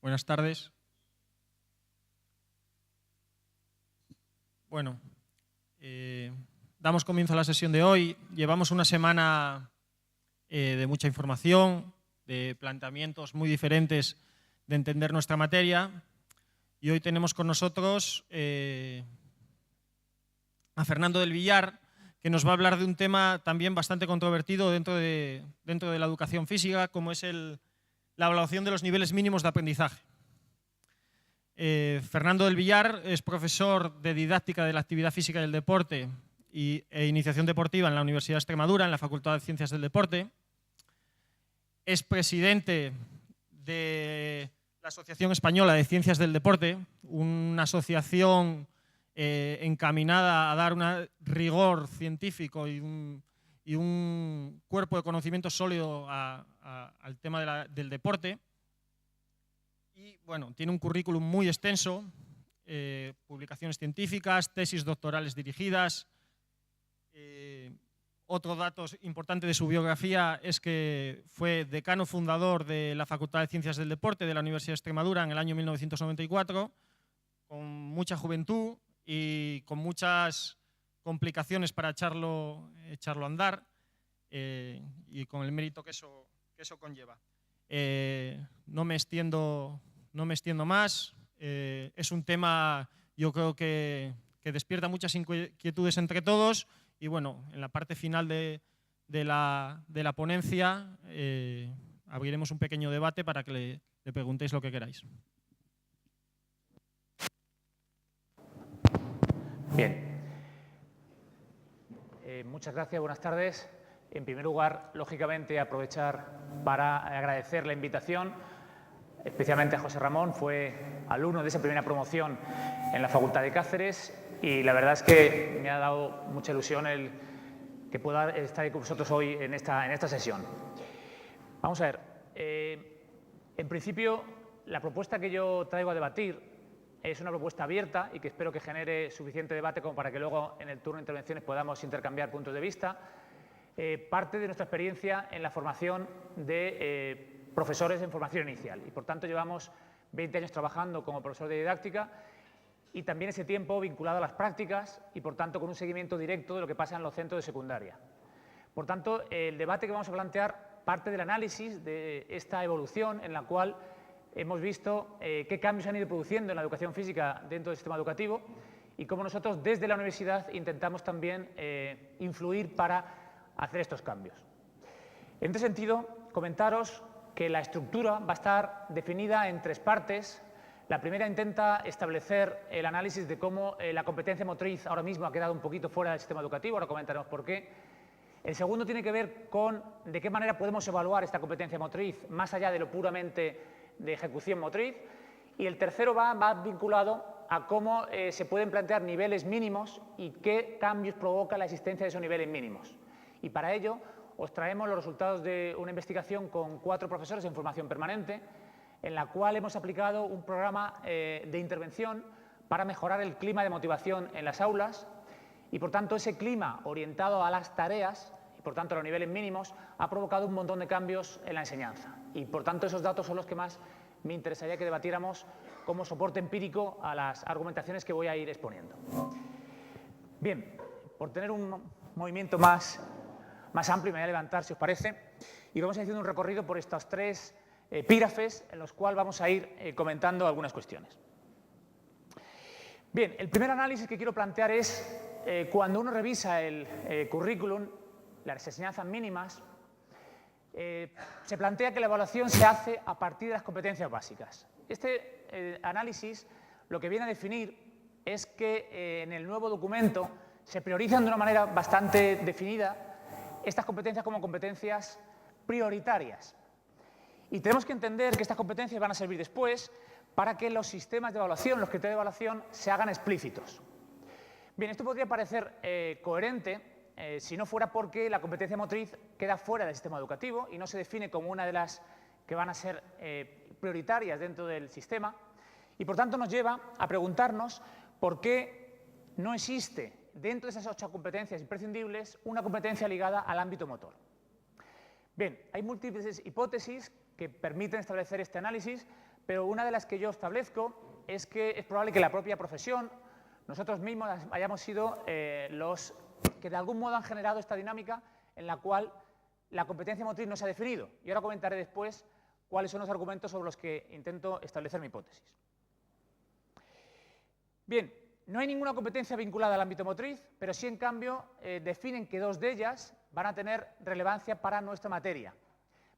Buenas tardes. Bueno, damos comienzo a la sesión de hoy. Llevamos una semana de mucha información, de planteamientos muy diferentes de entender nuestra materia. Y hoy tenemos con nosotros a Fernando del Villar, que nos va a hablar de un tema también bastante controvertido dentro de la educación física, como es la evaluación de los niveles mínimos de aprendizaje. Fernando del Villar es profesor de didáctica de la actividad física y del deporte e iniciación deportiva en la Universidad de Extremadura, en la Facultad de Ciencias del Deporte. Es presidente de la Asociación Española de Ciencias del Deporte, una asociación encaminada a dar un rigor científico y un cuerpo de conocimiento sólido al tema del deporte. Y bueno, tiene un currículum muy extenso, publicaciones científicas, tesis doctorales dirigidas. Otro dato importante de su biografía es que fue decano fundador de la Facultad de Ciencias del Deporte de la Universidad de Extremadura en el año 1994, con mucha juventud y con muchas complicaciones para echarlo a andar, y con el mérito que eso conlleva. No me extiendo más. Es un tema, yo creo que despierta muchas inquietudes entre todos y bueno, en la parte final de la ponencia abriremos un pequeño debate para que le preguntéis lo que queráis. Bien. Muchas gracias, buenas tardes. En primer lugar, lógicamente, aprovechar para agradecer la invitación, especialmente a José Ramón, fue alumno de esa primera promoción en la Facultad de Cáceres y la verdad es que me ha dado mucha ilusión el que pueda estar con vosotros hoy en esta sesión. Vamos a ver, en principio, la propuesta que yo traigo a debatir es una propuesta abierta y que espero que genere suficiente debate como para que luego en el turno de intervenciones podamos intercambiar puntos de vista. Parte de nuestra experiencia en la formación de profesores en formación inicial y por tanto llevamos 20 años trabajando como profesor de didáctica y también ese tiempo vinculado a las prácticas y por tanto con un seguimiento directo de lo que pasa en los centros de secundaria. Por tanto, el debate que vamos a plantear parte del análisis de esta evolución en la cual hemos visto qué cambios se han ido produciendo en la educación física dentro del sistema educativo y cómo nosotros desde la universidad intentamos también influir para hacer estos cambios. En este sentido, comentaros que la estructura va a estar definida en tres partes. La primera intenta establecer el análisis de cómo la competencia motriz ahora mismo ha quedado un poquito fuera del sistema educativo, ahora comentaremos por qué. El segundo tiene que ver con de qué manera podemos evaluar esta competencia motriz más allá de lo puramente de ejecución motriz, y el tercero va vinculado a cómo se pueden plantear niveles mínimos y qué cambios provoca la existencia de esos niveles mínimos. Y para ello os traemos los resultados de una investigación con 4 profesores en formación permanente, en la cual hemos aplicado un programa de intervención para mejorar el clima de motivación en las aulas y, por tanto, ese clima orientado a las tareas y, por tanto, a los niveles mínimos, ha provocado un montón de cambios en la enseñanza. Y, por tanto, esos datos son los que más me interesaría que debatiéramos como soporte empírico a las argumentaciones que voy a ir exponiendo. Bien, por tener un movimiento más amplio, me voy a levantar, si os parece, y vamos a ir haciendo un recorrido por estos 3 epígrafes en los cuales vamos a ir comentando algunas cuestiones. Bien, el primer análisis que quiero plantear es cuando uno revisa el currículum, las enseñanzas mínimas, se plantea que la evaluación se hace a partir de las competencias básicas. Este análisis lo que viene a definir es que en el nuevo documento se priorizan de una manera bastante definida estas competencias como competencias prioritarias. Y tenemos que entender que estas competencias van a servir después para que los sistemas de evaluación, los criterios de evaluación, se hagan explícitos. Bien, esto podría parecer coherente si no fuera porque la competencia motriz queda fuera del sistema educativo y no se define como una de las que van a ser prioritarias dentro del sistema y, por tanto, nos lleva a preguntarnos por qué no existe dentro de esas 8 competencias imprescindibles una competencia ligada al ámbito motor. Bien, hay múltiples hipótesis que permiten establecer este análisis, pero una de las que yo establezco es que es probable que la propia profesión, nosotros mismos hayamos sido los que de algún modo han generado esta dinámica en la cual la competencia motriz no se ha definido. Y ahora comentaré después cuáles son los argumentos sobre los que intento establecer mi hipótesis. Bien, no hay ninguna competencia vinculada al ámbito motriz, pero sí, en cambio, definen que dos de ellas van a tener relevancia para nuestra materia,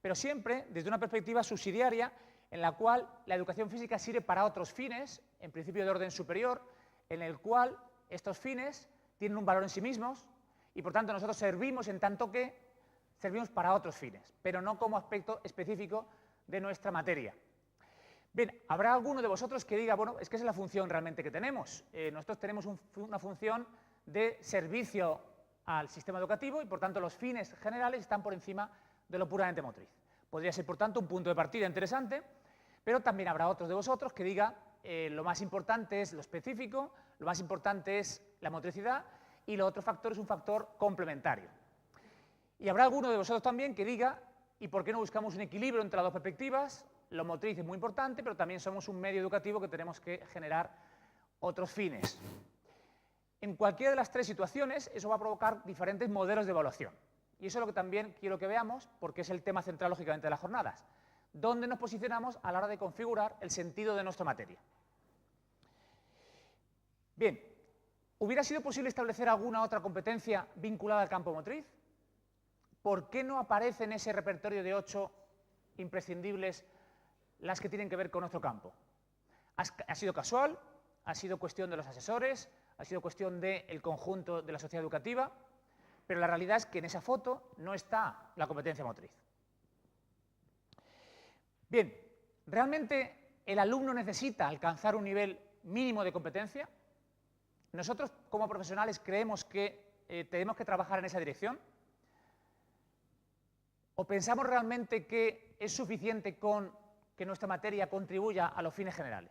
pero siempre desde una perspectiva subsidiaria en la cual la educación física sirve para otros fines, en principio de orden superior, en el cual estos fines tienen un valor en sí mismos y, por tanto, nosotros servimos en tanto que servimos para otros fines, pero no como aspecto específico de nuestra materia. Bien, habrá alguno de vosotros que diga, bueno, es que esa es la función realmente que tenemos. Nosotros tenemos una función de servicio al sistema educativo y, por tanto, los fines generales están por encima de lo puramente motriz. Podría ser, por tanto, un punto de partida interesante, pero también habrá otros de vosotros que diga lo más importante es lo específico, lo más importante es la motricidad y lo otro factor es un factor complementario. Y habrá alguno de vosotros también que diga, ¿y por qué no buscamos un equilibrio entre las dos perspectivas? Lo motriz es muy importante, pero también somos un medio educativo que tenemos que generar otros fines. En cualquiera de las tres situaciones, eso va a provocar diferentes modelos de evaluación. Y eso es lo que también quiero que veamos, porque es el tema central, lógicamente, de las jornadas. ¿Dónde nos posicionamos a la hora de configurar el sentido de nuestra materia? Bien, ¿hubiera sido posible establecer alguna otra competencia vinculada al campo motriz? ¿Por qué no aparece en ese repertorio de 8 imprescindibles las que tienen que ver con nuestro campo? ¿Ha sido casual? ¿Ha sido cuestión de los asesores? ¿Ha sido cuestión del conjunto de la sociedad educativa? Pero la realidad es que en esa foto no está la competencia motriz. Bien, ¿realmente el alumno necesita alcanzar un nivel mínimo de competencia? ¿Nosotros como profesionales creemos que tenemos que trabajar en esa dirección? ¿O pensamos realmente que es suficiente con que nuestra materia contribuya a los fines generales?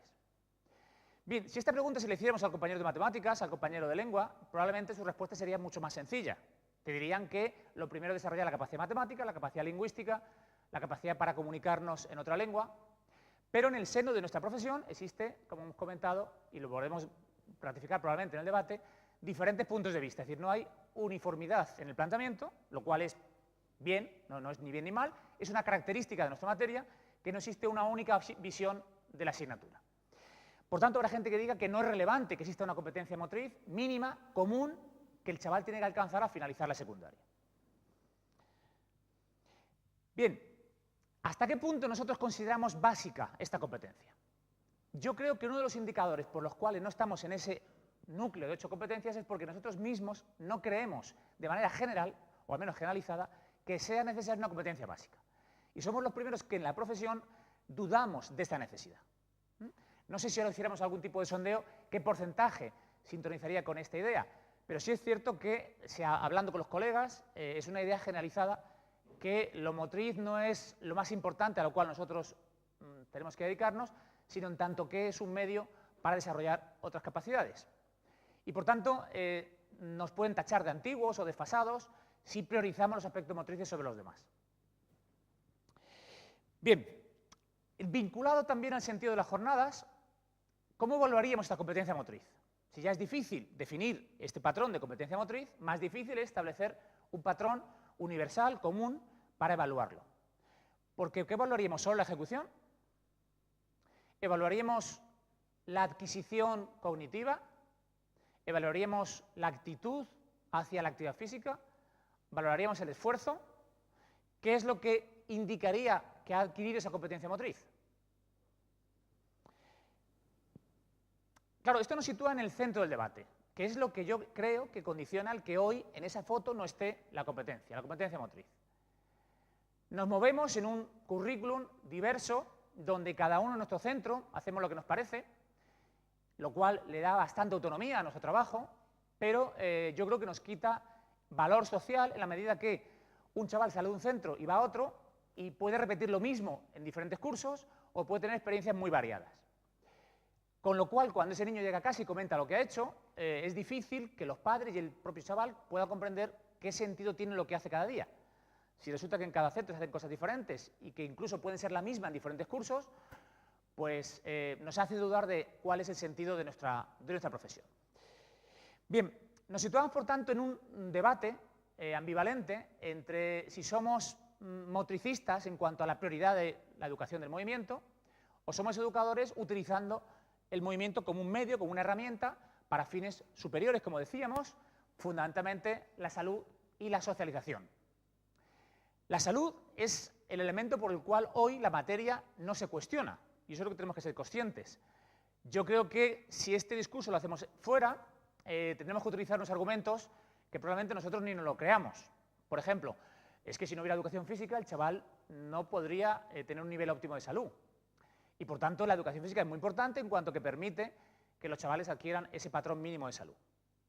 Bien, si esta pregunta se le hiciéramos al compañero de matemáticas, al compañero de lengua, probablemente su respuesta sería mucho más sencilla. Te dirían que lo primero es desarrollar la capacidad matemática, la capacidad lingüística, la capacidad para comunicarnos en otra lengua, pero en el seno de nuestra profesión existe, como hemos comentado, y lo podremos ratificar probablemente en el debate, diferentes puntos de vista. Es decir, no hay uniformidad en el planteamiento, lo cual es bien, no es ni bien ni mal, es una característica de nuestra materia que no existe una única visión de la asignatura. Por tanto, habrá gente que diga que no es relevante que exista una competencia motriz mínima, común, que el chaval tiene que alcanzar al finalizar la secundaria. Bien, ¿hasta qué punto nosotros consideramos básica esta competencia? Yo creo que uno de los indicadores por los cuales no estamos en ese núcleo de 8 competencias es porque nosotros mismos no creemos de manera general, o al menos generalizada, que sea necesaria una competencia básica. Y somos los primeros que en la profesión dudamos de esta necesidad. No sé si ahora hiciéramos algún tipo de sondeo, qué porcentaje sintonizaría con esta idea, pero sí es cierto que, hablando con los colegas, es una idea generalizada que lo motriz no es lo más importante a lo cual nosotros tenemos que dedicarnos, sino en tanto que es un medio para desarrollar otras capacidades. Y por tanto, nos pueden tachar de antiguos o desfasados si priorizamos los aspectos motrices sobre los demás. Bien, vinculado también al sentido de las jornadas, ¿cómo evaluaríamos esta competencia motriz? Si ya es difícil definir este patrón de competencia motriz, más difícil es establecer un patrón universal, común, para evaluarlo. Porque ¿qué evaluaríamos? ¿Solo la ejecución? ¿Evaluaríamos la adquisición cognitiva? ¿Evaluaríamos la actitud hacia la actividad física? ¿Valoraríamos el esfuerzo? ¿Qué es lo que indicaría que ha adquirido esa competencia motriz? Claro, esto nos sitúa en el centro del debate, que es lo que yo creo que condiciona el que hoy en esa foto no esté la competencia motriz. Nos movemos en un currículum diverso donde cada uno en nuestro centro hacemos lo que nos parece, lo cual le da bastante autonomía a nuestro trabajo, pero yo creo que nos quita valor social en la medida que un chaval sale de un centro y va a otro y puede repetir lo mismo en diferentes cursos o puede tener experiencias muy variadas. Con lo cual, cuando ese niño llega a casa y comenta lo que ha hecho, es difícil que los padres y el propio chaval puedan comprender qué sentido tiene lo que hace cada día. Si resulta que en cada centro se hacen cosas diferentes y que incluso pueden ser la misma en diferentes cursos, pues nos hace dudar de cuál es el sentido de nuestra profesión. Bien, nos situamos, por tanto, en un debate ambivalente entre si somos motricistas en cuanto a la prioridad de la educación del movimiento o somos educadores utilizando el movimiento como un medio, como una herramienta para fines superiores, como decíamos, fundamentalmente la salud y la socialización. La salud es el elemento por el cual hoy la materia no se cuestiona, y eso es lo que tenemos que ser conscientes. Yo creo que si este discurso lo hacemos fuera, tendremos que utilizar unos argumentos que probablemente nosotros ni nos lo creamos. Por ejemplo, es que si no hubiera educación física, el chaval no podría tener un nivel óptimo de salud. Y por tanto, la educación física es muy importante en cuanto que permite que los chavales adquieran ese patrón mínimo de salud.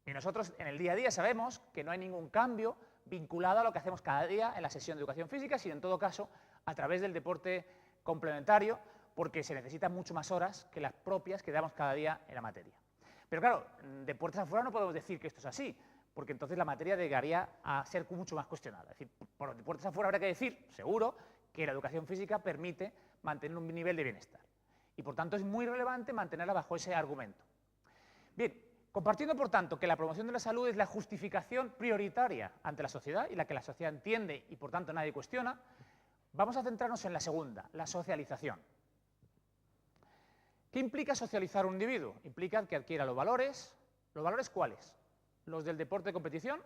Y nosotros en el día a día sabemos que no hay ningún cambio vinculado a lo que hacemos cada día en la sesión de educación física, sino en todo caso a través del deporte complementario, porque se necesitan mucho más horas que las propias que damos cada día en la materia. Pero claro, de puertas afuera no podemos decir que esto es así, porque entonces la materia llegaría a ser mucho más cuestionada. Es decir, por de puertas afuera habrá que decir, seguro, que la educación física permite mantener un nivel de bienestar. Y por tanto es muy relevante mantenerla bajo ese argumento. Bien, compartiendo por tanto que la promoción de la salud es la justificación prioritaria ante la sociedad y la que la sociedad entiende y por tanto nadie cuestiona, vamos a centrarnos en la segunda, la socialización. ¿Qué implica socializar un individuo? Implica que adquiera los valores. ¿Los valores cuáles? ¿Los del deporte de competición?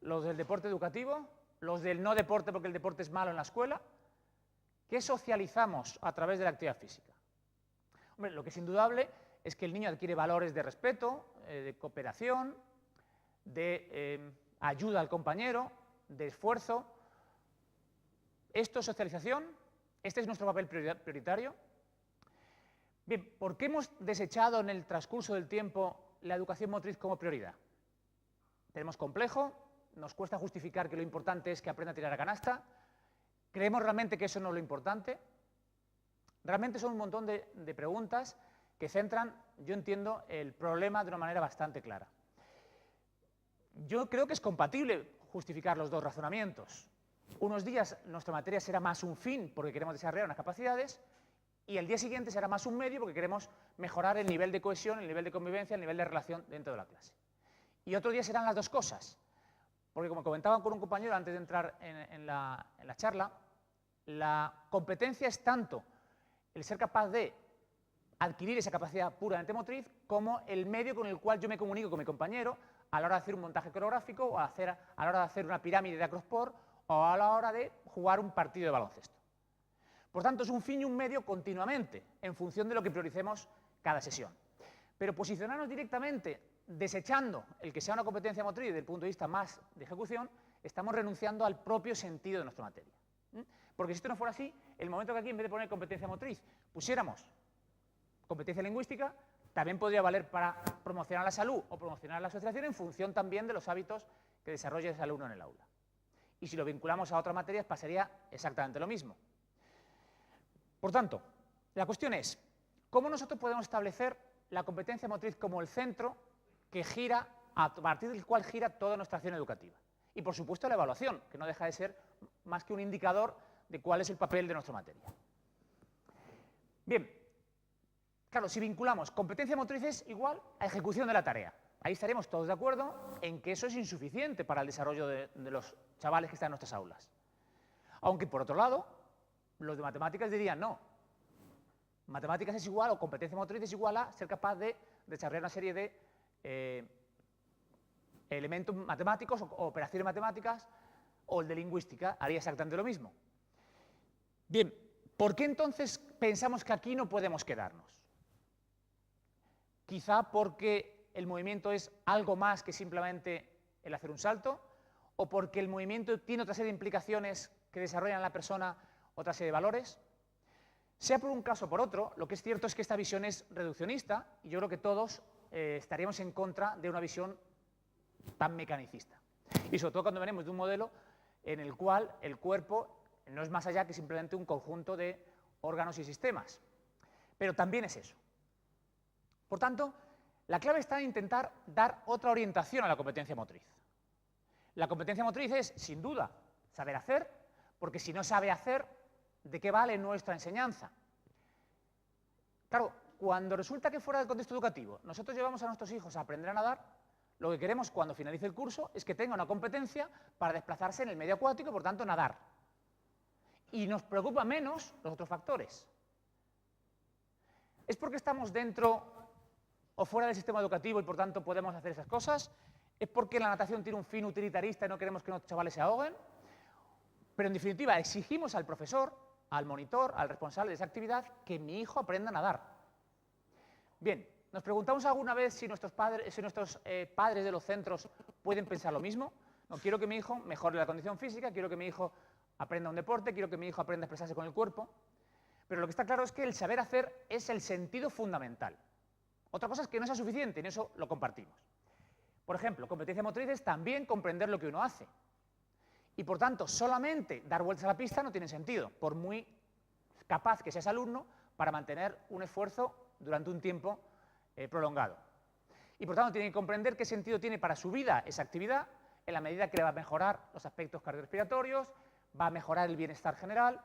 ¿Los del deporte educativo? ¿Los del no deporte porque el deporte es malo en la escuela? ¿Qué socializamos a través de la actividad física? Hombre, lo que es indudable es que el niño adquiere valores de respeto, de cooperación, de ayuda al compañero, de esfuerzo. ¿Esto es socialización? ¿Este es nuestro papel prioritario? Bien, ¿por qué hemos desechado en el transcurso del tiempo la educación motriz como prioridad? Tenemos complejo, nos cuesta justificar que lo importante es que aprenda a tirar a canasta, ¿creemos realmente que eso no es lo importante? Realmente son un montón de preguntas que centran, yo entiendo, el problema de una manera bastante clara. Yo creo que es compatible justificar los dos razonamientos. Unos días nuestra materia será más un fin porque queremos desarrollar unas capacidades y el día siguiente será más un medio porque queremos mejorar el nivel de cohesión, el nivel de convivencia, el nivel de relación dentro de la clase. Y otro día serán las dos cosas, porque como comentaba con un compañero antes de entrar en la charla, la competencia es tanto el ser capaz de adquirir esa capacidad puramente motriz como el medio con el cual yo me comunico con mi compañero a la hora de hacer un montaje coreográfico o a la hora de hacer una pirámide de acrosport o a la hora de jugar un partido de baloncesto. Por tanto, es un fin y un medio continuamente, en función de lo que prioricemos cada sesión. Pero posicionarnos directamente, desechando el que sea una competencia motriz desde el punto de vista más de ejecución, estamos renunciando al propio sentido de nuestra materia. Porque si esto no fuera así, el momento que aquí, en vez de poner competencia motriz, pusiéramos competencia lingüística, también podría valer para promocionar la salud o promocionar la asociación en función también de los hábitos que desarrolle ese alumno en el aula. Y si lo vinculamos a otras materias, pasaría exactamente lo mismo. Por tanto, la cuestión es, ¿cómo nosotros podemos establecer la competencia motriz como el centro que gira, a partir del cual gira toda nuestra acción educativa? Y, por supuesto, la evaluación, que no deja de ser más que un indicador de cuál es el papel de nuestra materia. Bien, claro, si vinculamos competencia motriz es igual a ejecución de la tarea. Ahí estaremos todos de acuerdo en que eso es insuficiente para el desarrollo de los chavales que están en nuestras aulas. Aunque, por otro lado, los de matemáticas dirían no. Matemáticas es igual, o competencia motriz es igual a ser capaz de desarrollar una serie de elementos matemáticos o operaciones matemáticas, o el de lingüística haría exactamente lo mismo. Bien, ¿por qué entonces pensamos que aquí no podemos quedarnos? Quizá porque el movimiento es algo más que simplemente el hacer un salto, o porque el movimiento tiene otra serie de implicaciones que desarrollan en la persona otra serie de valores. Sea por un caso o por otro, lo que es cierto es que esta visión es reduccionista y yo creo que todos estaríamos en contra de una visión tan mecanicista. Y sobre todo cuando venimos de un modelo en el cual el cuerpo no es más allá que simplemente un conjunto de órganos y sistemas. Pero también es eso. Por tanto, la clave está en intentar dar otra orientación a la competencia motriz. La competencia motriz es, sin duda, saber hacer, porque si no sabe hacer, ¿de qué vale nuestra enseñanza? Claro, cuando resulta que fuera del contexto educativo nosotros llevamos a nuestros hijos a aprender a nadar, lo que queremos cuando finalice el curso es que tenga una competencia para desplazarse en el medio acuático y, por tanto, nadar. Y nos preocupa menos los otros factores. ¿Es porque estamos dentro o fuera del sistema educativo y, por tanto, podemos hacer esas cosas? ¿Es porque la natación tiene un fin utilitarista y no queremos que nuestros chavales se ahoguen? Pero, en definitiva, exigimos al profesor, al monitor, al responsable de esa actividad, que mi hijo aprenda a nadar. Bien, ¿nos preguntamos alguna vez si nuestros padres de los centros pueden pensar lo mismo? No, quiero que mi hijo mejore la condición física, quiero que mi hijo aprenda un deporte, quiero que mi hijo aprenda a expresarse con el cuerpo. Pero lo que está claro es que el saber hacer es el sentido fundamental. Otra cosa es que no sea suficiente, y en eso lo compartimos. Por ejemplo, competencia motriz es también comprender lo que uno hace. Y, por tanto, solamente dar vueltas a la pista no tiene sentido, por muy capaz que sea ese alumno para mantener un esfuerzo durante un tiempo prolongado. Y, por tanto, tiene que comprender qué sentido tiene para su vida esa actividad, en la medida que le va a mejorar los aspectos cardiorrespiratorios, va a mejorar el bienestar general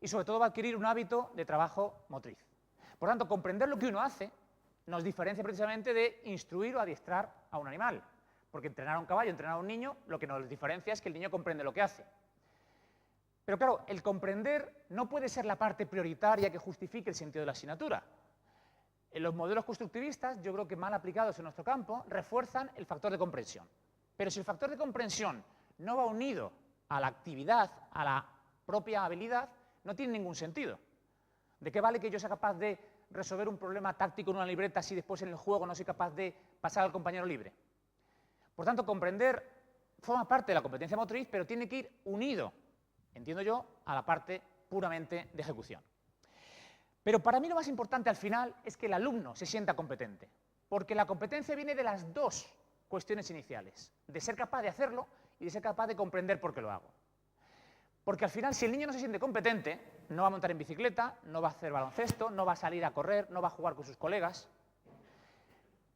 y, sobre todo, va a adquirir un hábito de trabajo motriz. Por tanto, comprender lo que uno hace nos diferencia precisamente de instruir o adiestrar a un animal. Porque entrenar a un caballo, entrenar a un niño, lo que nos diferencia es que el niño comprende lo que hace. Pero claro, el comprender no puede ser la parte prioritaria que justifique el sentido de la asignatura. En los modelos constructivistas, yo creo que mal aplicados en nuestro campo, refuerzan el factor de comprensión. Pero si el factor de comprensión no va unido a la actividad, a la propia habilidad, no tiene ningún sentido. ¿De qué vale que yo sea capaz de resolver un problema táctico en una libreta si después en el juego no soy capaz de pasar al compañero libre? Por tanto, comprender forma parte de la competencia motriz, pero tiene que ir unido, entiendo yo, a la parte puramente de ejecución. Pero para mí lo más importante al final es que el alumno se sienta competente, porque la competencia viene de las dos cuestiones iniciales, de ser capaz de hacerlo y de ser capaz de comprender por qué lo hago. Porque al final, si el niño no se siente competente, no va a montar en bicicleta, no va a hacer baloncesto, no va a salir a correr, no va a jugar con sus colegas.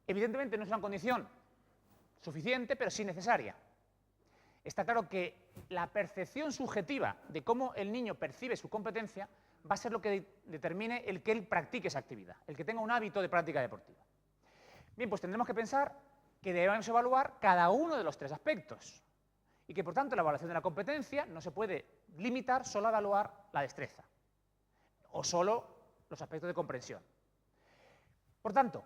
Evidentemente no es una condición suficiente, pero sí necesaria. Está claro que la percepción subjetiva de cómo el niño percibe su competencia va a ser lo que determine el que él practique esa actividad, el que tenga un hábito de práctica deportiva. Bien, pues tendremos que pensar que debemos evaluar cada uno de los tres aspectos y que, por tanto, la evaluación de la competencia no se puede limitar solo a evaluar la destreza o solo los aspectos de comprensión. Por tanto,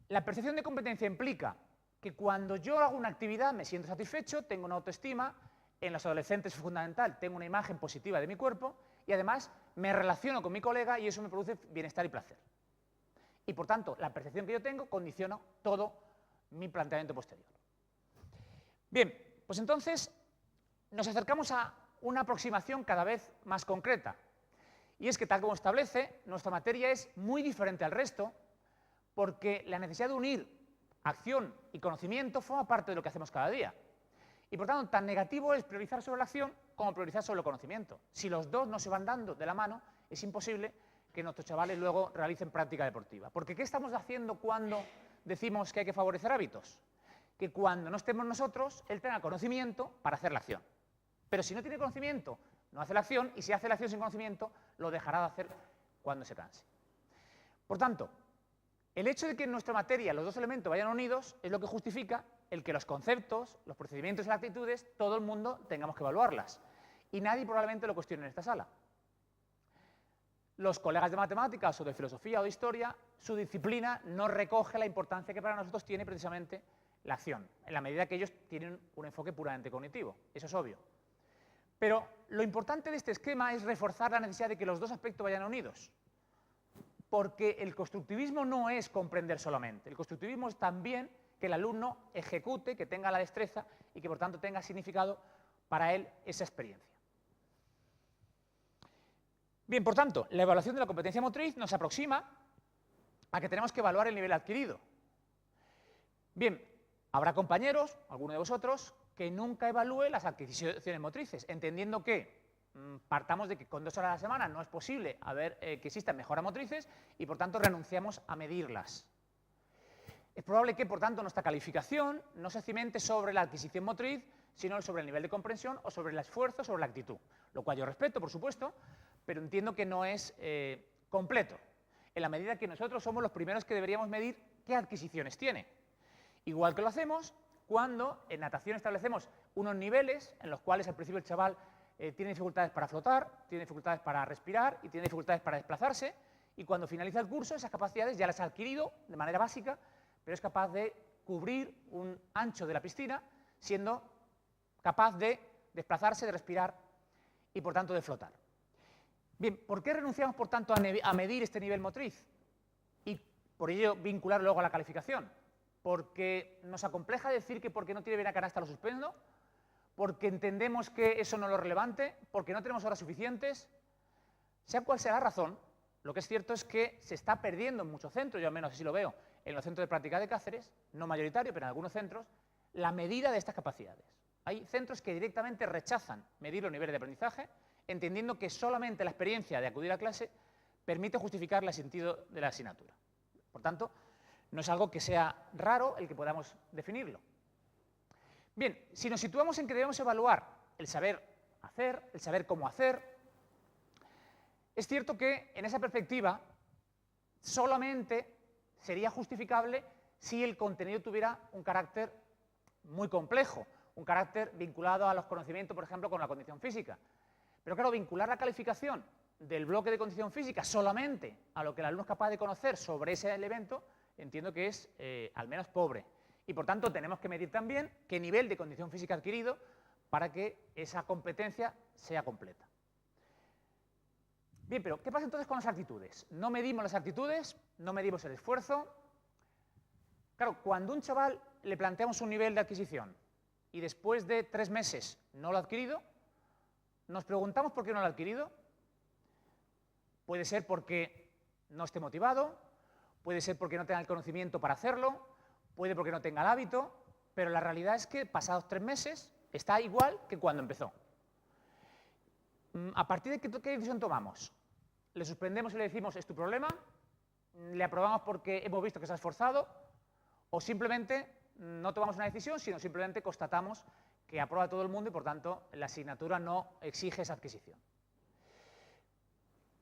la percepción de competencia implica que cuando yo hago una actividad me siento satisfecho, tengo una autoestima, en los adolescentes es fundamental, tengo una imagen positiva de mi cuerpo y además me relaciono con mi colega y eso me produce bienestar y placer. Y por tanto, la percepción que yo tengo condiciona todo mi planteamiento posterior. Bien, pues entonces nos acercamos a una aproximación cada vez más concreta. Y es que, tal como establece, nuestra materia es muy diferente al resto porque la necesidad de unir acción y conocimiento forma parte de lo que hacemos cada día. Y por tanto, tan negativo es priorizar sobre la acción como priorizar sobre el conocimiento. Si los dos no se van dando de la mano, es imposible que nuestros chavales luego realicen práctica deportiva. Porque ¿qué estamos haciendo cuando decimos que hay que favorecer hábitos? Que cuando no estemos nosotros, él tenga conocimiento para hacer la acción. Pero si no tiene conocimiento, no hace la acción, y si hace la acción sin conocimiento, lo dejará de hacer cuando se canse. Por tanto, el hecho de que en nuestra materia los dos elementos vayan unidos es lo que justifica el que los conceptos, los procedimientos y las actitudes, todo el mundo tengamos que evaluarlas. Y nadie probablemente lo cuestione en esta sala. Los colegas de matemáticas o de filosofía o de historia, su disciplina no recoge la importancia que para nosotros tiene precisamente la acción, en la medida que ellos tienen un enfoque puramente cognitivo. Eso es obvio. Pero lo importante de este esquema es reforzar la necesidad de que los dos aspectos vayan unidos. Porque el constructivismo no es comprender solamente. El constructivismo es también que el alumno ejecute, que tenga la destreza y que por tanto tenga significado para él esa experiencia. Bien, por tanto, la evaluación de la competencia motriz nos aproxima a que tenemos que evaluar el nivel adquirido. Bien, habrá compañeros, alguno de vosotros, que nunca evalúe las adquisiciones motrices, entendiendo que partamos de que con 2 horas a la semana no es posible que existan mejoras motrices y por tanto renunciamos a medirlas. Es probable que, por tanto, nuestra calificación no se cimente sobre la adquisición motriz, sino sobre el nivel de comprensión o sobre el esfuerzo, sobre la actitud. Lo cual yo respeto, por supuesto, pero entiendo que no es completo. en la medida que nosotros somos los primeros que deberíamos medir qué adquisiciones tiene. Igual que lo hacemos cuando en natación establecemos unos niveles en los cuales al principio el chaval tiene dificultades para flotar, tiene dificultades para respirar y tiene dificultades para desplazarse, y cuando finaliza el curso esas capacidades ya las ha adquirido de manera básica, pero es capaz de cubrir un ancho de la piscina siendo capaz de desplazarse, de respirar y por tanto de flotar. Bien, ¿por qué renunciamos por tanto a medir este nivel motriz? Y por ello vincular luego a la calificación. ¿Porque nos acompleja decir que porque no tiene bien a canasta lo suspendo? ¿Porque entendemos que eso no es lo relevante? ¿Porque no tenemos horas suficientes? Sea cual sea la razón, lo que es cierto es que se está perdiendo en muchos centros, yo al menos así lo veo, en los centros de práctica de Cáceres, no mayoritario, pero en algunos centros, la medida de estas capacidades. Hay centros que directamente rechazan medir los niveles de aprendizaje, entendiendo que solamente la experiencia de acudir a clase permite justificar el sentido de la asignatura. Por tanto, no es algo que sea raro el que podamos definirlo. Bien, si nos situamos en que debemos evaluar el saber hacer, el saber cómo hacer, es cierto que en esa perspectiva solamente sería justificable si el contenido tuviera un carácter muy complejo, un carácter vinculado a los conocimientos, por ejemplo, con la condición física. Pero claro, vincular la calificación del bloque de condición física solamente a lo que el alumno es capaz de conocer sobre ese elemento, entiendo que es al menos pobre. Y por tanto tenemos que medir también qué nivel de condición física ha adquirido para que esa competencia sea completa. Bien, pero ¿qué pasa entonces con las actitudes? No medimos las actitudes, no medimos el esfuerzo. Claro, cuando a un chaval le planteamos un nivel de adquisición y después de 3 meses no lo ha adquirido, nos preguntamos por qué no lo ha adquirido. Puede ser porque no esté motivado, puede ser porque no tenga el conocimiento para hacerlo, puede porque no tenga el hábito, pero la realidad es que pasados 3 meses está igual que cuando empezó. ¿A partir de qué decisión tomamos? ¿Le suspendemos y le decimos es tu problema? ¿Le aprobamos porque hemos visto que se ha esforzado? ¿O simplemente no tomamos una decisión, sino simplemente constatamos que aprueba todo el mundo y por tanto la asignatura no exige esa adquisición?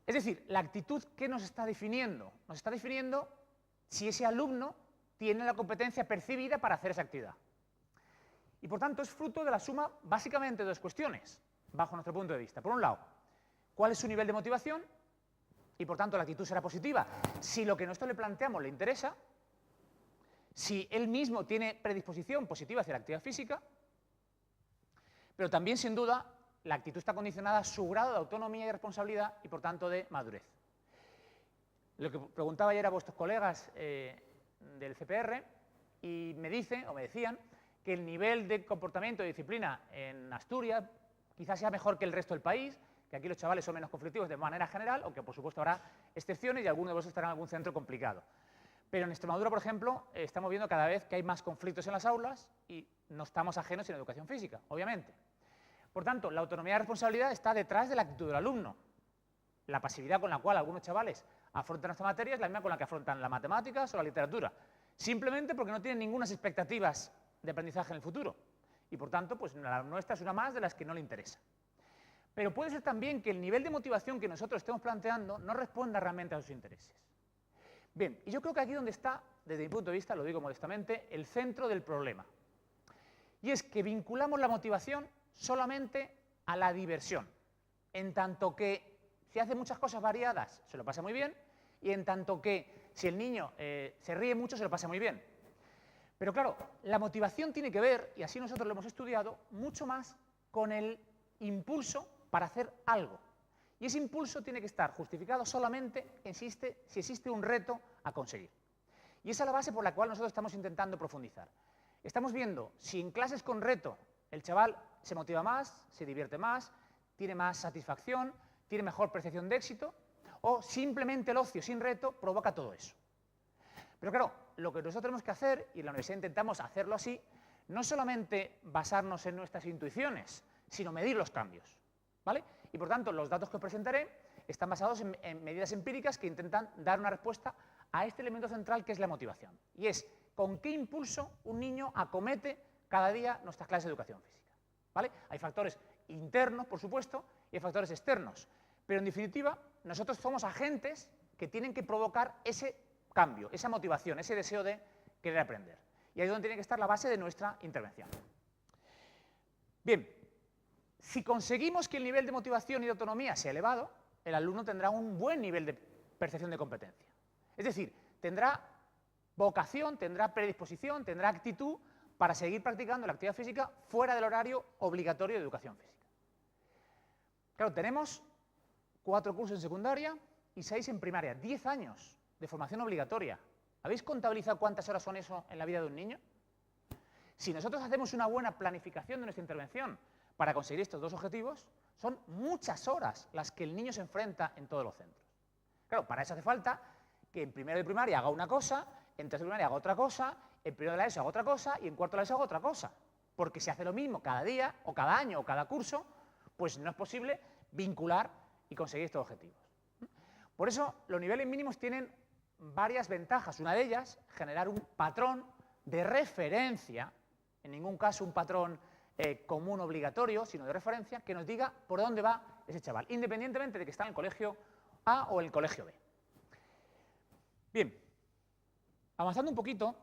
Es decir, la actitud, ¿qué nos está definiendo? Nos está definiendo si ese alumno tiene la competencia percibida para hacer esa actividad. Y por tanto es fruto de la suma básicamente de 2 cuestiones, bajo nuestro punto de vista. Por un lado, ¿cuál es su nivel de motivación? Y por tanto la actitud será positiva si lo que nosotros le planteamos le interesa, si él mismo tiene predisposición positiva hacia la actividad física, pero también sin duda la actitud está condicionada a su grado de autonomía y responsabilidad y por tanto de madurez. Lo que preguntaba ayer a vuestros colegas del CPR y me decían que el nivel de comportamiento y disciplina en Asturias quizás sea mejor que el resto del país, que aquí los chavales son menos conflictivos de manera general, aunque por supuesto habrá excepciones y algunos de vosotros estarán en algún centro complicado. Pero en Extremadura, por ejemplo, estamos viendo cada vez que hay más conflictos en las aulas y no estamos ajenos en educación física, obviamente. Por tanto, la autonomía y responsabilidad está detrás de la actitud del alumno. La pasividad con la cual algunos chavales afrontan esta materia es la misma con la que afrontan las matemáticas o la literatura, simplemente porque no tienen ninguna expectativas de aprendizaje en el futuro. Y por tanto, pues la nuestra es una más de las que no le interesa. Pero puede ser también que el nivel de motivación que nosotros estemos planteando no responda realmente a sus intereses. Bien, y yo creo que aquí donde está, desde mi punto de vista, lo digo modestamente, el centro del problema. Y es que vinculamos la motivación solamente a la diversión, en tanto que si hace muchas cosas variadas se lo pasa muy bien, y en tanto que si el niño se ríe mucho se lo pasa muy bien. Pero claro, la motivación tiene que ver, y así nosotros lo hemos estudiado, mucho más con el impulso para hacer algo. Y ese impulso tiene que estar justificado solamente si existe un reto a conseguir. Y esa es la base por la cual nosotros estamos intentando profundizar. Estamos viendo si en clases con reto el chaval se motiva más, se divierte más, tiene más satisfacción, tiene mejor percepción de éxito, o simplemente el ocio sin reto provoca todo eso. Pero claro, lo que nosotros tenemos que hacer, y en la universidad intentamos hacerlo así, no solamente basarnos en nuestras intuiciones, sino medir los cambios, ¿vale? Y por tanto, los datos que os presentaré están basados en medidas empíricas que intentan dar una respuesta a este elemento central que es la motivación. Y es, ¿con qué impulso un niño acomete cada día nuestras clases de educación física? ¿Vale? Hay factores internos, por supuesto, y hay factores externos. Pero en definitiva, nosotros somos agentes que tienen que provocar ese cambio, esa motivación, ese deseo de querer aprender. Y ahí es donde tiene que estar la base de nuestra intervención. Bien, si conseguimos que el nivel de motivación y de autonomía sea elevado, el alumno tendrá un buen nivel de percepción de competencia. Es decir, tendrá vocación, tendrá predisposición, tendrá actitud para seguir practicando la actividad física fuera del horario obligatorio de educación física. Claro, tenemos 4 cursos en secundaria y 6 en primaria, 10 años de formación obligatoria. ¿Habéis contabilizado cuántas horas son eso en la vida de un niño? Si nosotros hacemos una buena planificación de nuestra intervención para conseguir estos 2 objetivos, son muchas horas las que el niño se enfrenta en todos los centros. Claro, para eso hace falta que en primero de primaria haga una cosa, en tercero de primaria haga otra cosa, en primero de la ESO haga otra cosa y en cuarto de la ESO haga otra cosa. Porque si hace lo mismo cada día, o cada año, o cada curso, pues no es posible vincular y conseguir estos objetivos. Por eso, los niveles mínimos tienen varias ventajas. Una de ellas, generar un patrón de referencia, en ningún caso un patrón común obligatorio, sino de referencia, que nos diga por dónde va ese chaval, independientemente de que está en el colegio A o en el colegio B. Bien, avanzando un poquito,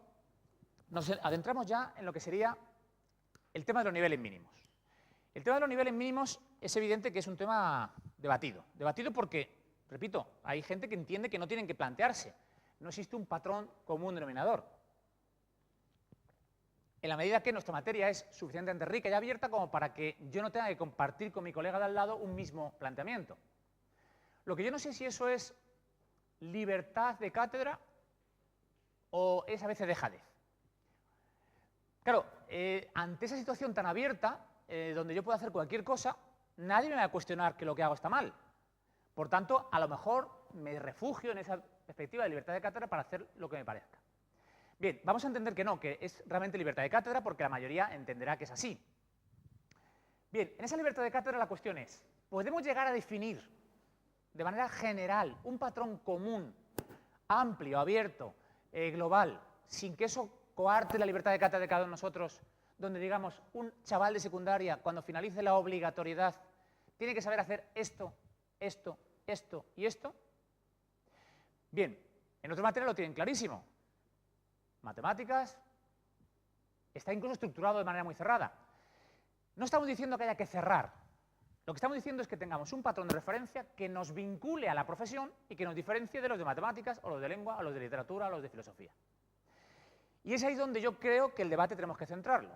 nos adentramos ya en lo que sería el tema de los niveles mínimos. El tema de los niveles mínimos es evidente que es un tema debatido. Debatido porque, repito, hay gente que entiende que no tienen que plantearse. No existe un patrón común denominador. En la medida que nuestra materia es suficientemente rica y abierta como para que yo no tenga que compartir con mi colega de al lado un mismo planteamiento. Lo que yo no sé si eso es libertad de cátedra o es a veces dejadez. Claro, ante esa situación tan abierta, donde yo puedo hacer cualquier cosa, nadie me va a cuestionar que lo que hago está mal. Por tanto, a lo mejor me refugio en esa perspectiva de libertad de cátedra para hacer lo que me parezca. Bien, vamos a entender que no, que es realmente libertad de cátedra porque la mayoría entenderá que es así. Bien, en esa libertad de cátedra la cuestión es, ¿podemos llegar a definir de manera general un patrón común, amplio, abierto, global, sin que eso coarte la libertad de cátedra de cada uno de nosotros, donde digamos, un chaval de secundaria, cuando finalice la obligatoriedad, tiene que saber hacer esto, esto, esto y esto? Bien, en otras materias lo tienen clarísimo. Matemáticas, está incluso estructurado de manera muy cerrada. No estamos diciendo que haya que cerrar. Lo que estamos diciendo es que tengamos un patrón de referencia que nos vincule a la profesión y que nos diferencie de los de matemáticas, o los de lengua, o los de literatura, o los de filosofía. Y es ahí donde yo creo que el debate tenemos que centrarlo.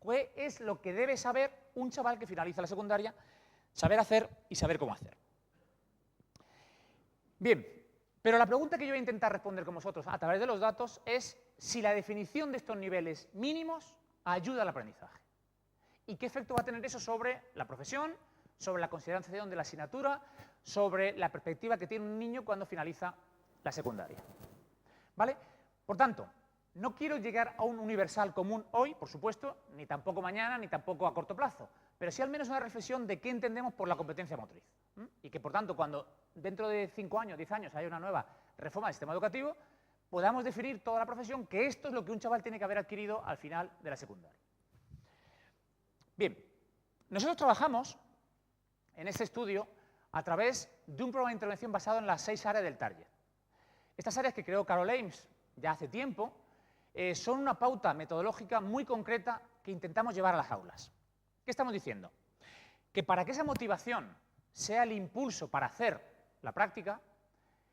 ¿Qué es lo que debe saber un chaval que finaliza la secundaria? Saber hacer y saber cómo hacer. Bien, pero la pregunta que yo voy a intentar responder con vosotros a través de los datos es si la definición de estos niveles mínimos ayuda al aprendizaje. ¿Y qué efecto va a tener eso sobre la profesión, sobre la consideración de la asignatura, sobre la perspectiva que tiene un niño cuando finaliza la secundaria? ¿Vale? Por tanto, no quiero llegar a un universal común hoy, por supuesto, ni tampoco mañana, ni tampoco a corto plazo, pero sí al menos una reflexión de qué entendemos por la competencia motriz. Y que, por tanto, cuando dentro de 5 años, 10 años, haya una nueva reforma del sistema educativo, podamos definir toda la profesión que esto es lo que un chaval tiene que haber adquirido al final de la secundaria. Bien, nosotros trabajamos en este estudio a través de un programa de intervención basado en las 6 áreas del target. Estas áreas que creó Carol Ames ya hace tiempo son una pauta metodológica muy concreta que intentamos llevar a las aulas. ¿Qué estamos diciendo? Que para que esa motivación sea el impulso para hacer la práctica,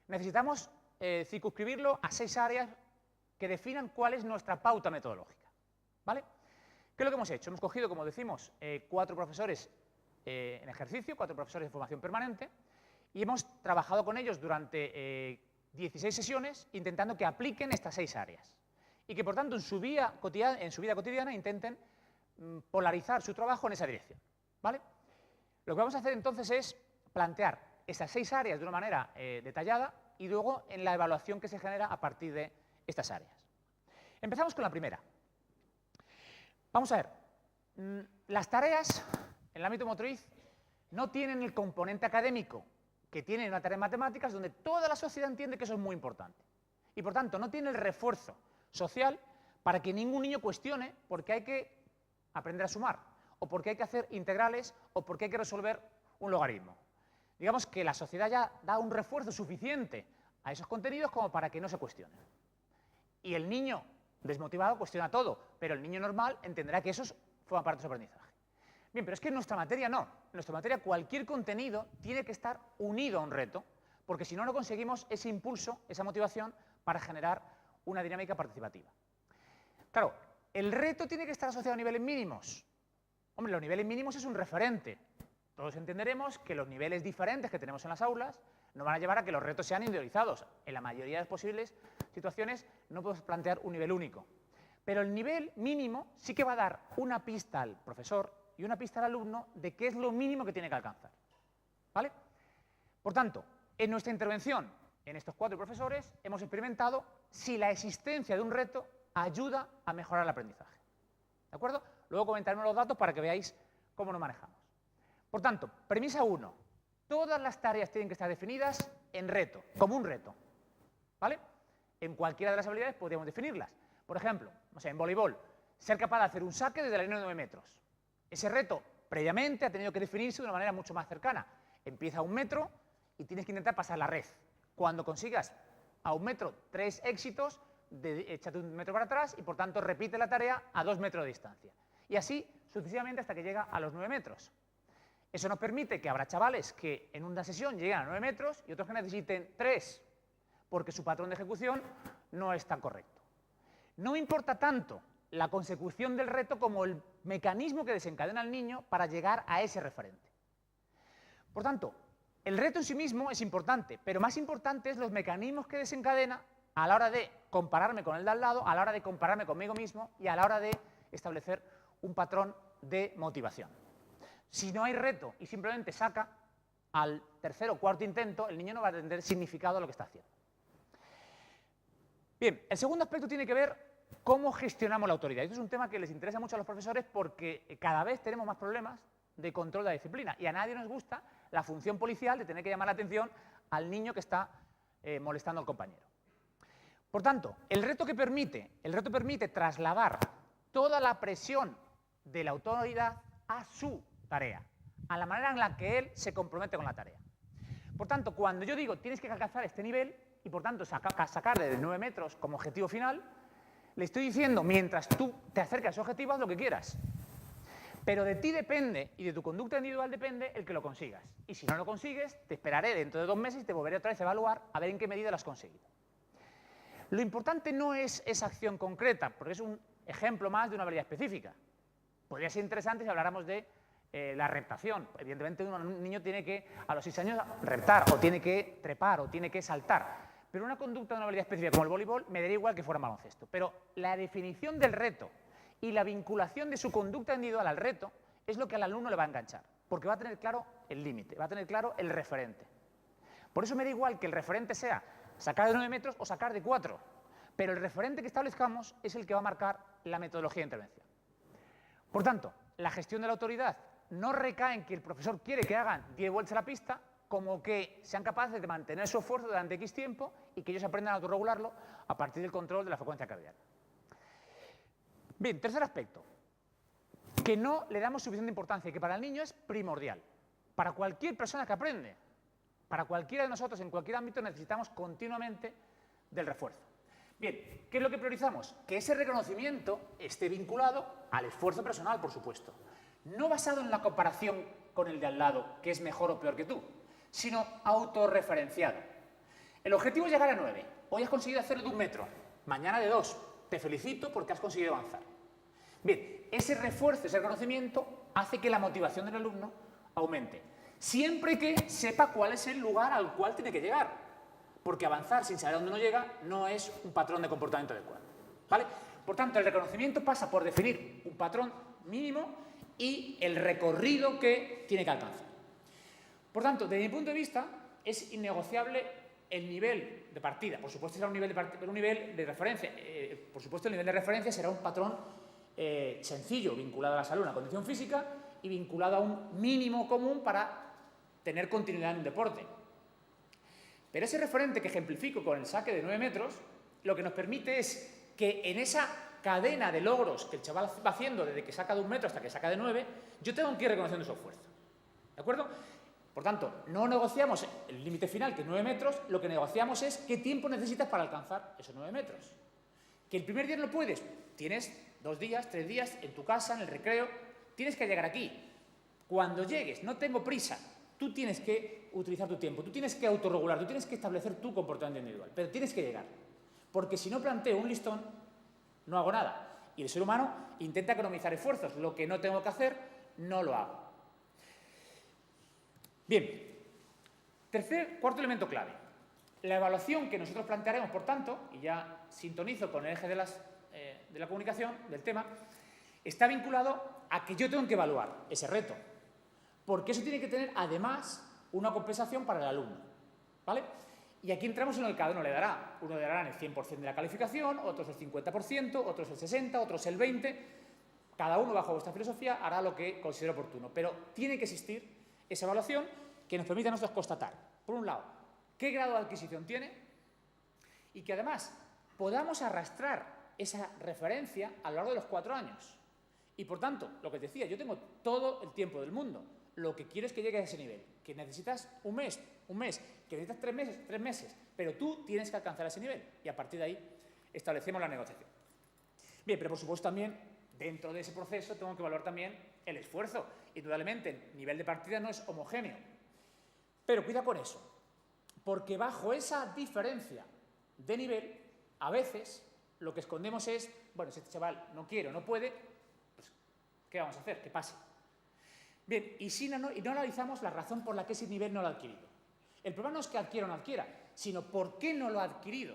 necesitamos circunscribirlo a 6 áreas que definan cuál es nuestra pauta metodológica. ¿Vale? ¿Qué es lo que hemos hecho? Hemos cogido, como decimos, 4 profesores en ejercicio, 4 profesores de formación permanente, y hemos trabajado con ellos durante 16 sesiones intentando que apliquen estas 6 áreas y que, por tanto, en su vida cotidiana intenten polarizar su trabajo en esa dirección. ¿Vale? Lo que vamos a hacer entonces es plantear esas 6 áreas de una manera detallada y luego en la evaluación que se genera a partir de estas áreas. Empezamos con la primera. Vamos a ver, las tareas en el ámbito motriz no tienen el componente académico que tiene una tarea de matemáticas, donde toda la sociedad entiende que eso es muy importante. Y por tanto no tiene el refuerzo social para que ningún niño cuestione por qué hay que aprender a sumar, o por qué hay que hacer integrales, o por qué hay que resolver un logaritmo. digamos que la sociedad ya da un refuerzo suficiente a esos contenidos como para que no se cuestionen. Y el niño desmotivado cuestiona todo, pero el niño normal entenderá que eso forma parte de su aprendizaje. Bien, pero es que en nuestra materia no. En nuestra materia cualquier contenido tiene que estar unido a un reto, porque si no, no conseguimos ese impulso, esa motivación para generar una dinámica participativa. Claro, el reto tiene que estar asociado a niveles mínimos. Hombre, los niveles mínimos es un referente. Todos entenderemos que los niveles diferentes que tenemos en las aulas nos van a llevar a que los retos sean individualizados. En la mayoría de las posibles situaciones no podemos plantear un nivel único. Pero el nivel mínimo sí que va a dar una pista al profesor y una pista al alumno de qué es lo mínimo que tiene que alcanzar. ¿Vale? Por tanto, en nuestra intervención, en estos 4 profesores, hemos experimentado si la existencia de un reto ayuda a mejorar el aprendizaje. ¿De acuerdo? Luego comentaremos los datos para que veáis cómo nos manejamos. Por tanto, premisa 1. Todas las tareas tienen que estar definidas en reto, como un reto. ¿Vale? En cualquiera de las habilidades podríamos definirlas. Por ejemplo, no sé, en voleibol, ser capaz de hacer un saque desde la línea de 9 metros. Ese reto, previamente, ha tenido que definirse de una manera mucho más cercana. Empieza a 1 metro y tienes que intentar pasar la red. Cuando consigas a 1 metro 3 éxitos, échate 1 metro para atrás y, por tanto, repite la tarea a 2 metros de distancia. Y así, sucesivamente, hasta que llega a los 9 metros. Eso nos permite que habrá chavales que en una sesión lleguen a 9 metros y otros que necesiten 3, porque su patrón de ejecución no es tan correcto. No importa tanto la consecución del reto como el mecanismo que desencadena al niño para llegar a ese referente. Por tanto, el reto en sí mismo es importante, pero más importante es los mecanismos que desencadena a la hora de compararme con el de al lado, a la hora de compararme conmigo mismo y a la hora de establecer un patrón de motivación. Si no hay reto y simplemente saca al 3.º o 4.º intento, el niño no va a entender significado a lo que está haciendo. Bien, el segundo aspecto tiene que ver cómo gestionamos la autoridad. Esto es un tema que les interesa mucho a los profesores porque cada vez tenemos más problemas de control de la disciplina y a nadie nos gusta la función policial de tener que llamar la atención al niño que está molestando al compañero. Por tanto, el reto permite trasladar toda la presión de la autoridad a su tarea, a la manera en la que él se compromete con la tarea. Por tanto, cuando yo digo tienes que alcanzar este nivel y por tanto sacar de 9 metros como objetivo final, le estoy diciendo, mientras tú te acercas a ese objetivo, haz lo que quieras. Pero de ti depende y de tu conducta individual depende el que lo consigas. Y si no lo consigues, te esperaré dentro de 2 meses y te volveré otra vez a evaluar a ver en qué medida lo has conseguido. Lo importante no es esa acción concreta, porque es un ejemplo más de una habilidad específica. Podría ser interesante si habláramos de la reptación. Evidentemente un niño tiene que, a los 6 años, reptar, o tiene que trepar, o tiene que saltar. Pero una conducta de una habilidad específica como el voleibol me daría igual que fuera baloncesto. Pero la definición del reto y la vinculación de su conducta individual al reto es lo que al alumno le va a enganchar, porque va a tener claro el límite, va a tener claro el referente. Por eso me da igual que el referente sea sacar de 9 metros o sacar de 4, pero el referente que establezcamos es el que va a marcar la metodología de intervención. Por tanto, la gestión de la autoridad no recae en que el profesor quiere que hagan 10 vueltas a la pista, como que sean capaces de mantener su esfuerzo durante X tiempo y que ellos aprendan a autorregularlo a partir del control de la frecuencia cardíaca. Bien, tercer aspecto, que no le damos suficiente importancia y que para el niño es primordial. Para cualquier persona que aprende, para cualquiera de nosotros en cualquier ámbito necesitamos continuamente del refuerzo. Bien, ¿qué es lo que priorizamos? Que ese reconocimiento esté vinculado al esfuerzo personal, por supuesto. No basado en la comparación con el de al lado, que es mejor o peor que tú, sino autorreferenciado. El objetivo es llegar a 9. Hoy has conseguido hacerlo de 1 metro, mañana de 2. Te felicito porque has conseguido avanzar. Bien, ese refuerzo, ese reconocimiento, hace que la motivación del alumno aumente. Siempre que sepa cuál es el lugar al cual tiene que llegar. Porque avanzar sin saber a dónde no llega no es un patrón de comportamiento adecuado. ¿Vale? Por tanto, el reconocimiento pasa por definir un patrón mínimo y el recorrido que tiene que alcanzar. Por tanto, desde mi punto de vista, es innegociable el nivel de partida. Por supuesto, será un nivel de referencia. Por supuesto, el nivel de referencia será un patrón sencillo, vinculado a la salud, una condición física, y vinculado a un mínimo común para tener continuidad en un deporte. Pero ese referente que ejemplifico con el saque de 9 metros, lo que nos permite es que en esa cadena de logros que el chaval va haciendo desde que saca de 1 metro hasta que saca de 9, yo tengo que ir reconociendo su esfuerzo. ¿De acuerdo? Por tanto, no negociamos el límite final, que es 9 metros, lo que negociamos es qué tiempo necesitas para alcanzar esos 9 metros. ¿Que el primer día no puedes? Tienes 2 días, 3 días en tu casa, en el recreo, tienes que llegar aquí. Cuando llegues, no tengo prisa, tú tienes que utilizar tu tiempo, tú tienes que autorregular, tú tienes que establecer tu comportamiento individual, pero tienes que llegar. Porque si no planteo un listón, no hago nada. Y el ser humano intenta economizar esfuerzos. Lo que no tengo que hacer, no lo hago. Bien, cuarto elemento clave. La evaluación que nosotros plantearemos, por tanto, y ya sintonizo con el eje de la comunicación, del tema, está vinculado a que yo tengo que evaluar ese reto. Porque eso tiene que tener, además, una compensación para el alumno. ¿Vale? Y aquí entramos en lo que cada uno le dará. Uno le dará el 100% de la calificación, otros el 50%, otros el 60%, otros el 20%. Cada uno, bajo vuestra filosofía, hará lo que considere oportuno. Pero tiene que existir esa evaluación que nos permita a nosotros constatar, por un lado, qué grado de adquisición tiene y que además podamos arrastrar esa referencia a lo largo de los 4 años. Y por tanto, lo que te decía, yo tengo todo el tiempo del mundo. Lo que quiero es que llegues a ese nivel. Que necesitas un mes, que necesitas 3 meses, pero tú tienes que alcanzar ese nivel. Y a partir de ahí establecemos la negociación. Bien, pero por supuesto también, dentro de ese proceso, tengo que evaluar también el esfuerzo. Indudablemente, el nivel de partida no es homogéneo. Pero cuida con eso, porque bajo esa diferencia de nivel, a veces lo que escondemos es, bueno, si este chaval no quiere o no puede, pues, ¿qué vamos a hacer? Que pase. Bien, y no analizamos la razón por la que ese nivel no lo ha adquirido. El problema no es que adquiera o no adquiera, sino por qué no lo ha adquirido.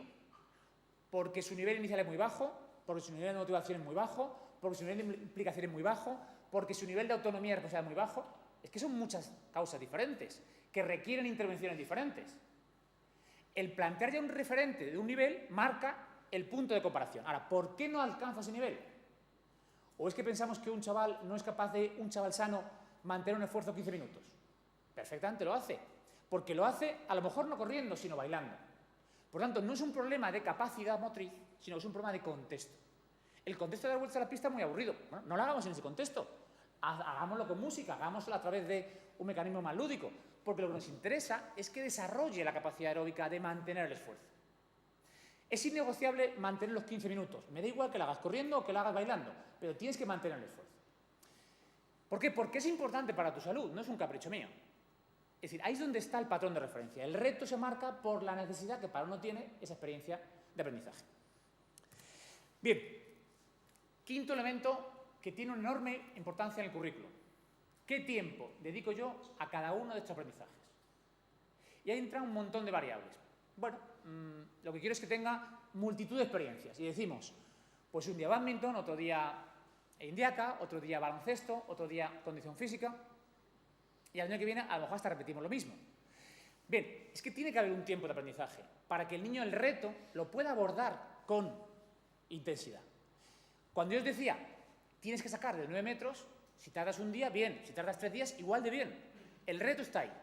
Porque su nivel inicial es muy bajo, porque su nivel de motivación es muy bajo, porque su nivel de implicación es muy bajo, porque su nivel de autonomía y responsabilidad es muy bajo. Es que son muchas causas diferentes, que requieren intervenciones diferentes. El plantear ya un referente de un nivel marca el punto de comparación. Ahora, ¿por qué no alcanza ese nivel? ¿O es que pensamos que un chaval no es capaz de, un chaval sano, mantener un esfuerzo 15 minutos? Perfectamente lo hace, porque lo hace a lo mejor no corriendo, sino bailando. Por tanto, no es un problema de capacidad motriz, sino que es un problema de contexto. El contexto de dar vueltas a la pista es muy aburrido. Bueno, no lo hagamos en ese contexto. Hagámoslo con música, hagámoslo a través de un mecanismo más lúdico, porque lo que nos interesa es que desarrolle la capacidad aeróbica de mantener el esfuerzo. Es innegociable mantener los 15 minutos. Me da igual que lo hagas corriendo o que lo hagas bailando, pero tienes que mantener el esfuerzo. ¿Por qué? Porque es importante para tu salud, no es un capricho mío. Es decir, ahí es donde está el patrón de referencia. El reto se marca por la necesidad que para uno tiene esa experiencia de aprendizaje. Bien, quinto elemento que tiene una enorme importancia en el currículo. ¿Qué tiempo dedico yo a cada uno de estos aprendizajes? Y ahí entra un montón de variables. Bueno, lo que quiero es que tenga multitud de experiencias. Y decimos, pues un día bádminton, otro día indiaca, otro día baloncesto, otro día condición física. Y al año que viene a lo mejor hasta repetimos lo mismo. Bien, es que tiene que haber un tiempo de aprendizaje para que el niño el reto lo pueda abordar con intensidad. Cuando yo os decía, tienes que sacar de 9 metros, si tardas un día, bien. Si tardas 3 días, igual de bien. El reto está ahí.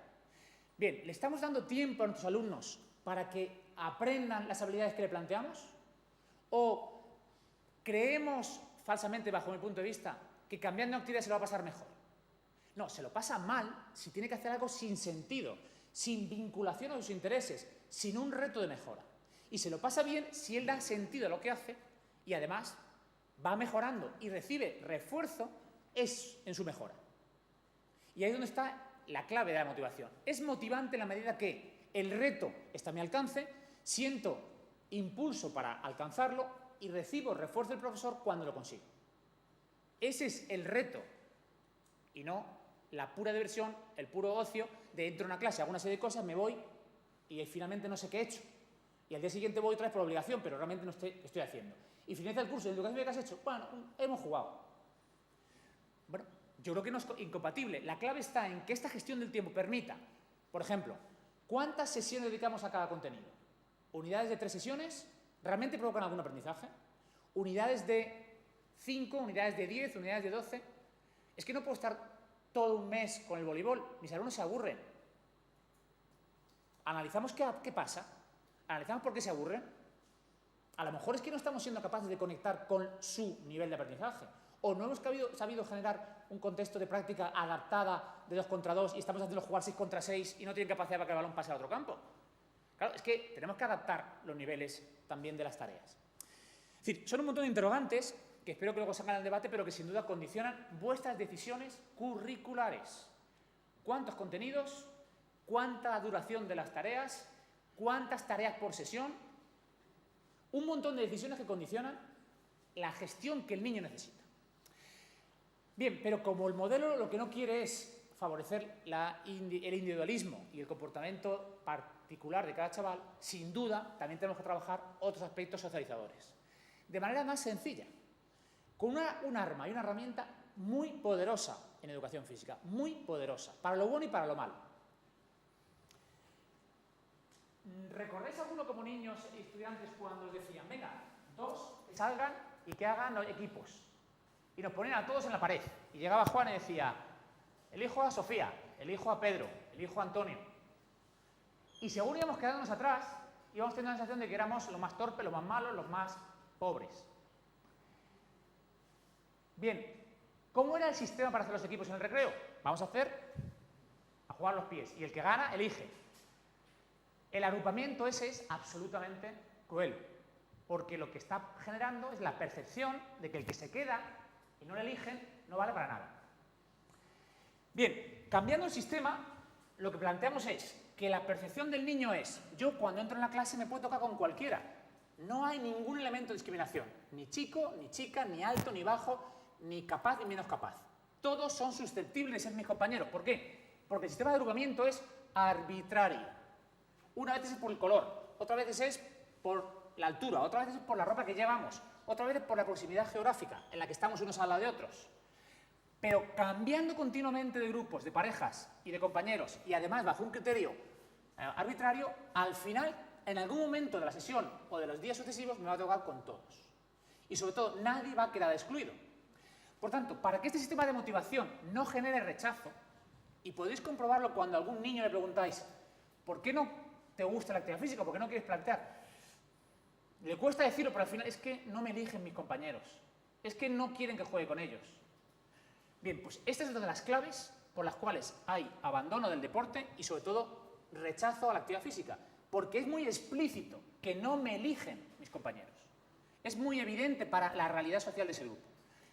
Bien, ¿le estamos dando tiempo a nuestros alumnos para que aprendan las habilidades que le planteamos? ¿O creemos, falsamente bajo mi punto de vista, que cambiando actividad se lo va a pasar mejor? No, se lo pasa mal si tiene que hacer algo sin sentido, sin vinculación a sus intereses, sin un reto de mejora. Y se lo pasa bien si él da sentido a lo que hace y además va mejorando y recibe refuerzo en su mejora. Y ahí es donde está la clave de la motivación. Es motivante en la medida que el reto está a mi alcance, siento impulso para alcanzarlo y recibo refuerzo del profesor cuando lo consigo. Ese es el reto y no la pura diversión, el puro ocio de entro en una clase, hago una serie de cosas, me voy y finalmente no sé qué he hecho. Y al día siguiente voy otra vez por obligación, pero realmente no estoy haciendo. Y finaliza el curso de educación que has hecho. Bueno, hemos jugado. Bueno, yo creo que no es incompatible. La clave está en que esta gestión del tiempo permita, por ejemplo, ¿cuántas sesiones dedicamos a cada contenido? ¿Unidades de 3 sesiones? ¿Realmente provocan algún aprendizaje? ¿Unidades de 5, unidades de 10, unidades de 12? Es que no puedo estar todo un mes con el voleibol. Mis alumnos se aburren. ¿Analizamos qué pasa? ¿Analizamos por qué se aburren? A lo mejor es que no estamos siendo capaces de conectar con su nivel de aprendizaje. ¿O no hemos sabido generar un contexto de práctica adaptada de 2 contra 2 y estamos haciendo jugar 6 contra 6 y no tienen capacidad para que el balón pase a otro campo? Claro, es que tenemos que adaptar los niveles también de las tareas. Es decir, son un montón de interrogantes que espero que luego salgan al debate, pero que sin duda condicionan vuestras decisiones curriculares. ¿Cuántos contenidos? ¿Cuánta duración de las tareas? ¿Cuántas tareas por sesión? Un montón de decisiones que condicionan la gestión que el niño necesita. Bien, pero como el modelo lo que no quiere es favorecer el individualismo y el comportamiento particular de cada chaval, sin duda también tenemos que trabajar otros aspectos socializadores. De manera más sencilla, con un arma y una herramienta muy poderosa en educación física, muy poderosa, para lo bueno y para lo malo. ¿Recordáis alguno como niños y estudiantes cuando os decían, venga, 2, que salgan y que hagan equipos? Y nos ponían a todos en la pared. Y llegaba Juan y decía, elijo a Sofía, elijo a Pedro, elijo a Antonio. Y según íbamos quedándonos atrás, íbamos teniendo la sensación de que éramos los más torpes, los más malos, los más pobres. Bien, ¿cómo era el sistema para hacer los equipos en el recreo? Vamos a jugar los pies. Y el que gana, elige. El agrupamiento ese es absolutamente cruel, porque lo que está generando es la percepción de que el que se queda y no le eligen no vale para nada. Bien, cambiando el sistema, lo que planteamos es que la percepción del niño es, yo cuando entro en la clase me puedo tocar con cualquiera. No hay ningún elemento de discriminación, ni chico, ni chica, ni alto, ni bajo, ni capaz, ni menos capaz. Todos son susceptibles de ser mis compañeros. ¿Por qué? Porque el sistema de agrupamiento es arbitrario. Una vez es por el color, otra vez es por la altura, otra vez es por la ropa que llevamos, otra vez es por la proximidad geográfica en la que estamos unos al lado de otros. Pero cambiando continuamente de grupos, de parejas y de compañeros, y además bajo un criterio arbitrario, al final, en algún momento de la sesión o de los días sucesivos, me va a tocar con todos. Y sobre todo, nadie va a quedar excluido. Por tanto, para que este sistema de motivación no genere rechazo, y podéis comprobarlo cuando a algún niño le preguntáis, ¿por qué no te gusta la actividad física? ¿Por qué no quieres plantear? Le cuesta decirlo, pero al final es que no me eligen mis compañeros. Es que no quieren que juegue con ellos. Bien, pues esta es una de las claves por las cuales hay abandono del deporte y sobre todo rechazo a la actividad física. Porque es muy explícito que no me eligen mis compañeros. Es muy evidente para la realidad social de ese grupo.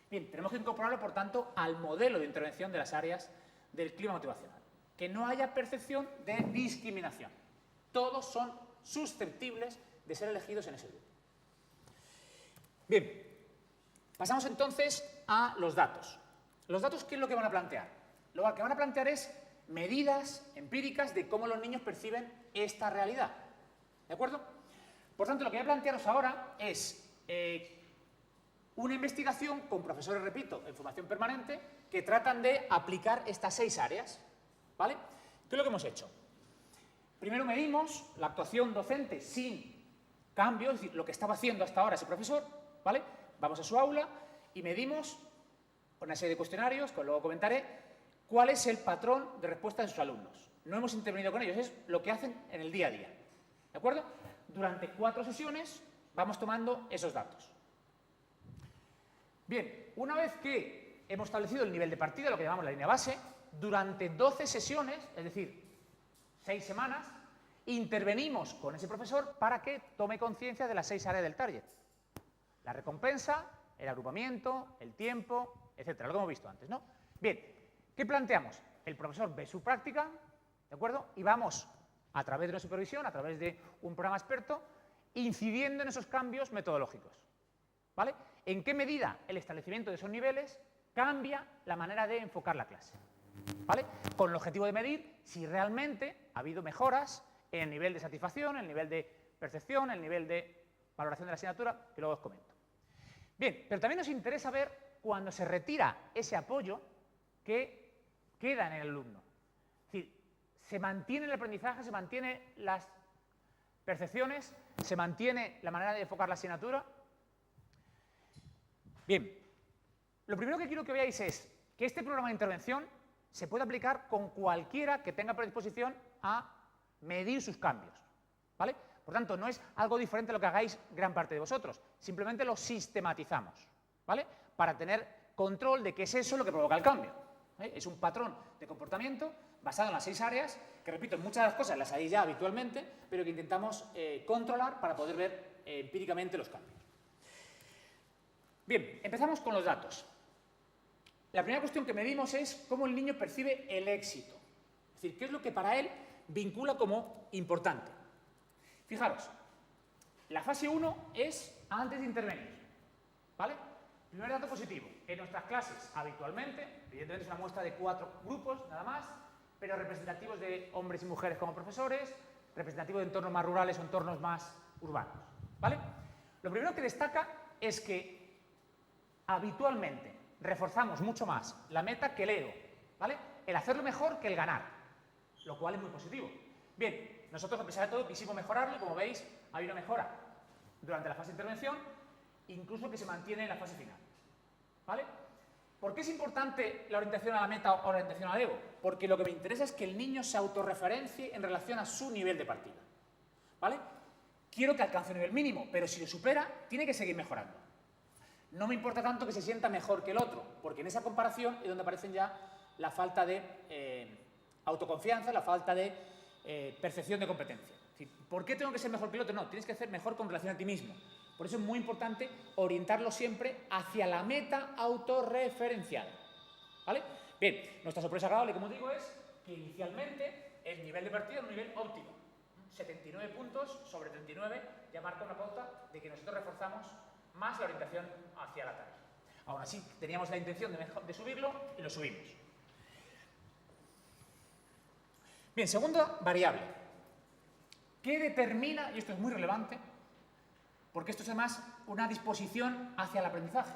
Bien, tenemos que incorporarlo, por tanto, al modelo de intervención de las áreas del clima motivacional. Que no haya percepción de discriminación. Todos son susceptibles de ser elegidos en ese grupo. Bien, pasamos entonces a los datos. ¿Los datos qué es lo que van a plantear? Lo que van a plantear es medidas empíricas de cómo los niños perciben esta realidad. ¿De acuerdo? Por tanto, lo que voy a plantearos ahora es una investigación con profesores, repito, en formación permanente, que tratan de aplicar estas 6 áreas. ¿Vale? ¿Qué es lo que hemos hecho? Primero medimos la actuación docente sin cambios, es decir, lo que estaba haciendo hasta ahora ese profesor, ¿vale? Vamos a su aula y medimos una serie de cuestionarios, que luego comentaré, cuál es el patrón de respuesta de sus alumnos. No hemos intervenido con ellos, es lo que hacen en el día a día. ¿De acuerdo? Durante 4 sesiones vamos tomando esos datos. Bien, una vez que hemos establecido el nivel de partida, lo que llamamos la línea base, durante 12 sesiones, es decir, 6 semanas, intervenimos con ese profesor para que tome conciencia de las 6 áreas del target. La recompensa, el agrupamiento, el tiempo, etcétera, lo que hemos visto antes, ¿no? Bien, ¿qué planteamos? El profesor ve su práctica, ¿de acuerdo? Y vamos, a través de una supervisión, a través de un programa experto, incidiendo en esos cambios metodológicos, ¿vale? ¿En qué medida el establecimiento de esos niveles cambia la manera de enfocar la clase? ¿Vale? Con el objetivo de medir si realmente ha habido mejoras en el nivel de satisfacción, en el nivel de percepción, en el nivel de valoración de la asignatura, que luego os comento. Bien, pero también nos interesa ver cuando se retira ese apoyo que queda en el alumno. Es decir, se mantiene el aprendizaje, se mantienen las percepciones, se mantiene la manera de enfocar la asignatura. Bien, lo primero que quiero que veáis es que este programa de intervención se puede aplicar con cualquiera que tenga predisposición a medir sus cambios, ¿vale? Por tanto, no es algo diferente a lo que hagáis gran parte de vosotros, simplemente lo sistematizamos, ¿vale? Para tener control de qué es eso lo que provoca el cambio. Es un patrón de comportamiento basado en las 6 áreas, que repito, muchas de las cosas las hay ya habitualmente, pero que intentamos controlar para poder ver empíricamente los cambios. Bien, empezamos con los datos. La primera cuestión que medimos es cómo el niño percibe el éxito. Es decir, qué es lo que para él vincula como importante. Fijaros, la fase 1 es antes de intervenir, ¿vale? Primer dato positivo. En nuestras clases, habitualmente, evidentemente es una muestra de 4 grupos, nada más, pero representativos de hombres y mujeres como profesores, representativos de entornos más rurales o entornos más urbanos, ¿vale? Lo primero que destaca es que habitualmente reforzamos mucho más la meta que el ego, ¿vale? El hacerlo mejor que el ganar, lo cual es muy positivo. Bien, nosotros a pesar de todo quisimos mejorarlo y como veis hay una mejora durante la fase de intervención, incluso que se mantiene en la fase final, ¿vale? ¿Por qué es importante la orientación a la meta o la orientación al ego? Porque lo que me interesa es que el niño se autorreferencie en relación a su nivel de partida, ¿vale? Quiero que alcance un nivel mínimo, pero si lo supera, tiene que seguir mejorando. No me importa tanto que se sienta mejor que el otro, porque en esa comparación es donde aparecen ya la falta de autoconfianza, la falta de percepción de competencia. Es decir, ¿por qué tengo que ser mejor que el otro? No, tienes que ser mejor con relación a ti mismo. Por eso es muy importante orientarlo siempre hacia la meta autorreferenciada, ¿vale? Bien, nuestra sorpresa agradable, como digo, es que inicialmente el nivel de partida es un nivel óptimo. 79 puntos sobre 39 ya marca una pauta de que nosotros reforzamos más la orientación hacia la tarea. Aún así, teníamos la intención de subirlo y lo subimos. Bien, segunda variable. ¿Qué determina, y esto es muy relevante, porque esto es además una disposición hacia el aprendizaje,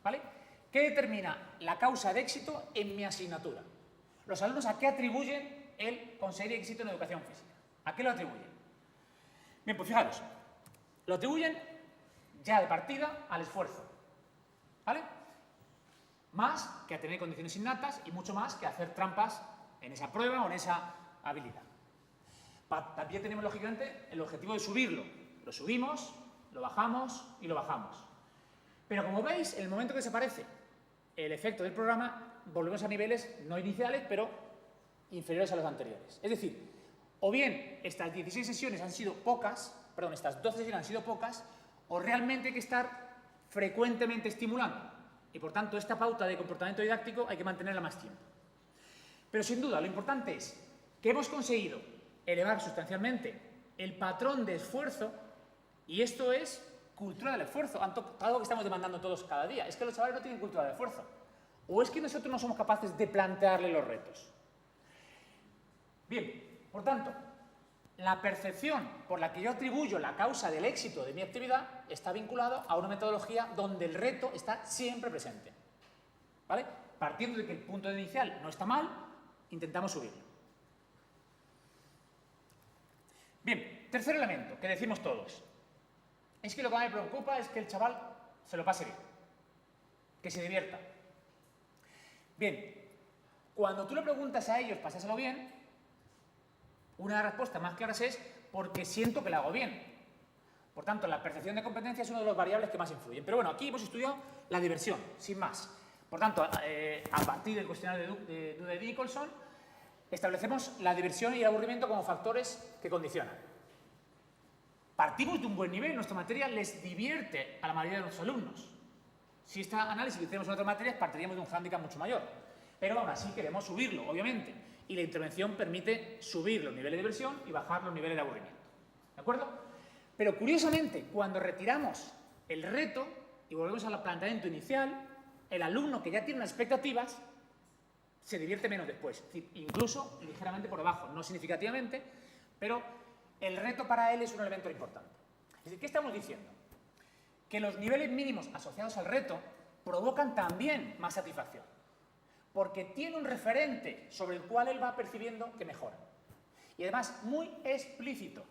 ¿vale? ¿Qué determina la causa de éxito en mi asignatura? Los alumnos, ¿a qué atribuyen el conseguir éxito en educación física? ¿A qué lo atribuyen? Bien, pues fijaros, lo atribuyen ya de partida al esfuerzo, ¿vale? Más que a tener condiciones innatas y mucho más que a hacer trampas en esa prueba o en esa habilidad. También tenemos, lógicamente, el objetivo de subirlo. Lo subimos, lo bajamos y lo bajamos. Pero como veis, en el momento que desaparece el efecto del programa, volvemos a niveles no iniciales, pero inferiores a los anteriores. Es decir, o bien estas 16 sesiones han sido pocas, perdón, estas 12 sesiones han sido pocas, o realmente hay que estar frecuentemente estimulando. Y por tanto, esta pauta de comportamiento didáctico hay que mantenerla más tiempo. Pero sin duda, lo importante es que hemos conseguido elevar sustancialmente el patrón de esfuerzo, y esto es cultura del esfuerzo, algo que estamos demandando todos cada día. Es que los chavales no tienen cultura del esfuerzo. O es que nosotros no somos capaces de plantearle los retos. Bien, por tanto, la percepción por la que yo atribuyo la causa del éxito de mi actividad está vinculado a una metodología donde el reto está siempre presente, ¿vale? Partiendo de que el punto inicial no está mal, intentamos subirlo. Bien, tercer elemento que decimos todos. Es que lo que más me preocupa es que el chaval se lo pase bien, que se divierta. Bien, cuando tú le preguntas a ellos, pásaselo bien, una de las respuestas más claras es porque siento que lo hago bien. Por tanto, la percepción de competencia es una de las variables que más influyen. Pero bueno, aquí hemos estudiado la diversión, sin más. Por tanto, a partir del cuestionario de Duda y Nicholson, establecemos la diversión y el aburrimiento como factores que condicionan. Partimos de un buen nivel, nuestra materia les divierte a la mayoría de nuestros alumnos. Si este análisis lo hiciéramos en otras materias, partiríamos de un hándicap mucho mayor. Pero aún así queremos subirlo, obviamente. Y la intervención permite subir los niveles de diversión y bajar los niveles de aburrimiento. ¿De acuerdo? Pero curiosamente, cuando retiramos el reto y volvemos al planteamiento inicial, el alumno que ya tiene unas expectativas se divierte menos después. Es decir, incluso ligeramente por debajo, no significativamente, pero el reto para él es un elemento importante. Es decir, ¿qué estamos diciendo? Que los niveles mínimos asociados al reto provocan también más satisfacción, porque tiene un referente sobre el cual él va percibiendo que mejora. Y además, muy explícito.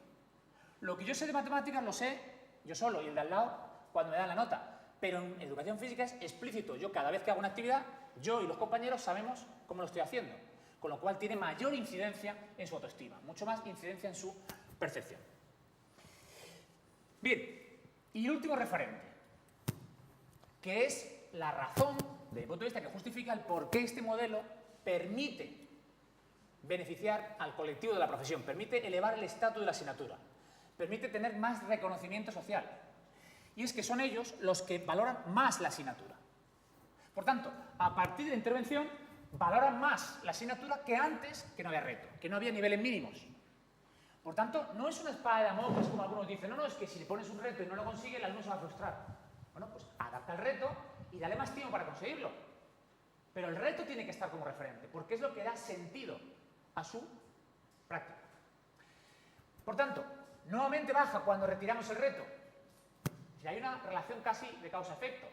Lo que yo sé de matemáticas lo sé yo solo y el de al lado cuando me dan la nota. Pero en educación física es explícito. Yo cada vez que hago una actividad, yo y los compañeros sabemos cómo lo estoy haciendo. Con lo cual tiene mayor incidencia en su autoestima, mucho más incidencia en su percepción. Bien, y el último referente, que es la razón, desde mi punto de vista, que justifica el por qué este modelo permite beneficiar al colectivo de la profesión, permite elevar el estatus de la asignatura, permite tener más reconocimiento social. Y es que son ellos los que valoran más la asignatura. Por tanto, a partir de la intervención, valoran más la asignatura que antes, que no había reto, que no había niveles mínimos. Por tanto, no es una espada de Damocles, como algunos dicen, no, es que si le pones un reto y no lo consigue, el alumno se va a frustrar. Bueno, pues adapta el reto y dale más tiempo para conseguirlo. Pero el reto tiene que estar como referente, porque es lo que da sentido a su práctica. Por tanto, nuevamente baja cuando retiramos el reto. Si hay una relación casi de causa-efecto.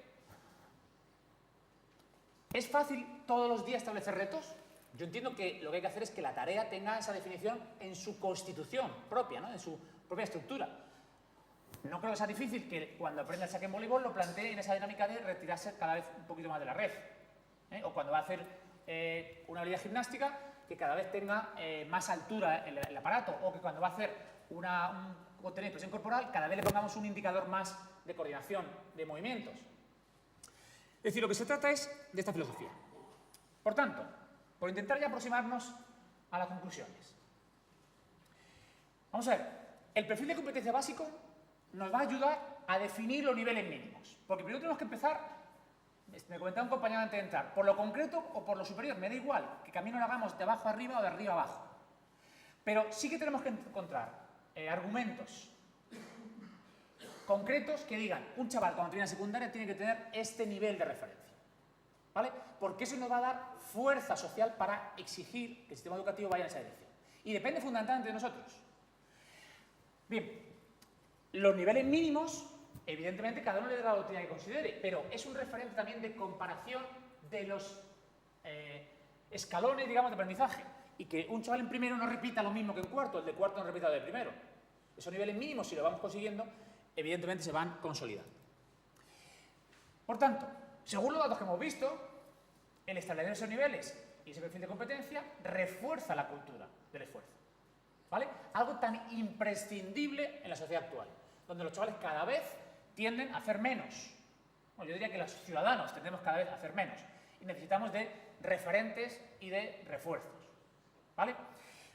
¿Es fácil todos los días establecer retos? Yo entiendo que lo que hay que hacer es que la tarea tenga esa definición en su constitución propia, ¿no? En su propia estructura. No creo que sea difícil que cuando aprenda el saque en voleibol lo plantee en esa dinámica de retirarse cada vez un poquito más de la red. O cuando va a hacer una habilidad gimnástica, que cada vez tenga más altura el aparato, o que cuando va a hacer un contenido de expresión corporal, cada vez le pongamos un indicador más de coordinación de movimientos. Es decir, lo que se trata es de esta filosofía. Por tanto, por intentar ya aproximarnos a las conclusiones. Vamos a ver, el perfil de competencia básico nos va a ayudar a definir los niveles mínimos. Porque primero tenemos que empezar, me comentaba un compañero antes de entrar, por lo concreto o por lo superior, me da igual, que camino lo hagamos de abajo arriba o de arriba abajo. Pero sí que tenemos que encontrar argumentos concretos que digan, un chaval cuando termina secundaria tiene que tener este nivel de referencia. ¿Vale? Porque eso nos va a dar fuerza social para exigir que el sistema educativo vaya en esa dirección. Y depende fundamentalmente de nosotros. Bien, los niveles mínimos, evidentemente cada uno le da la doctrina que considere, pero es un referente también de comparación de los escalones, digamos, de aprendizaje. Y que un chaval en primero no repita lo mismo que en cuarto, el de cuarto no repita lo de primero. Esos niveles mínimos, si lo vamos consiguiendo, evidentemente se van consolidando. Por tanto, según los datos que hemos visto, el establecer esos niveles y ese perfil de competencia refuerza la cultura del esfuerzo. ¿Vale? Algo tan imprescindible en la sociedad actual, donde los chavales cada vez tienden a hacer menos. Bueno, yo diría que los ciudadanos tendemos cada vez a hacer menos y necesitamos de referentes y de refuerzos. ¿Vale?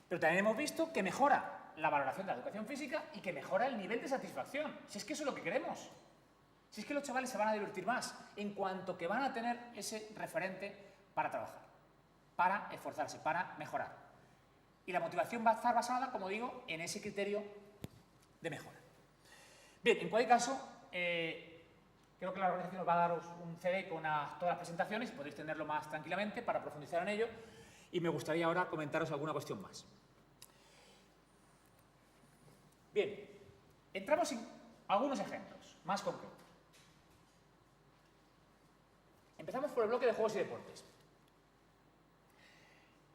Pero también hemos visto que mejora la valoración de la educación física y que mejora el nivel de satisfacción. Si es que eso es lo que queremos. Si es que los chavales se van a divertir más en cuanto que van a tener ese referente para trabajar, para esforzarse, para mejorar. Y la motivación va a estar basada, como digo, en ese criterio de mejora. Bien, en cualquier caso, creo que la organización os va a daros un CD con todas las presentaciones y podéis tenerlo más tranquilamente para profundizar en ello. Y me gustaría ahora comentaros alguna cuestión más. Bien, entramos en algunos ejemplos más concretos. Empezamos por el bloque de juegos y deportes.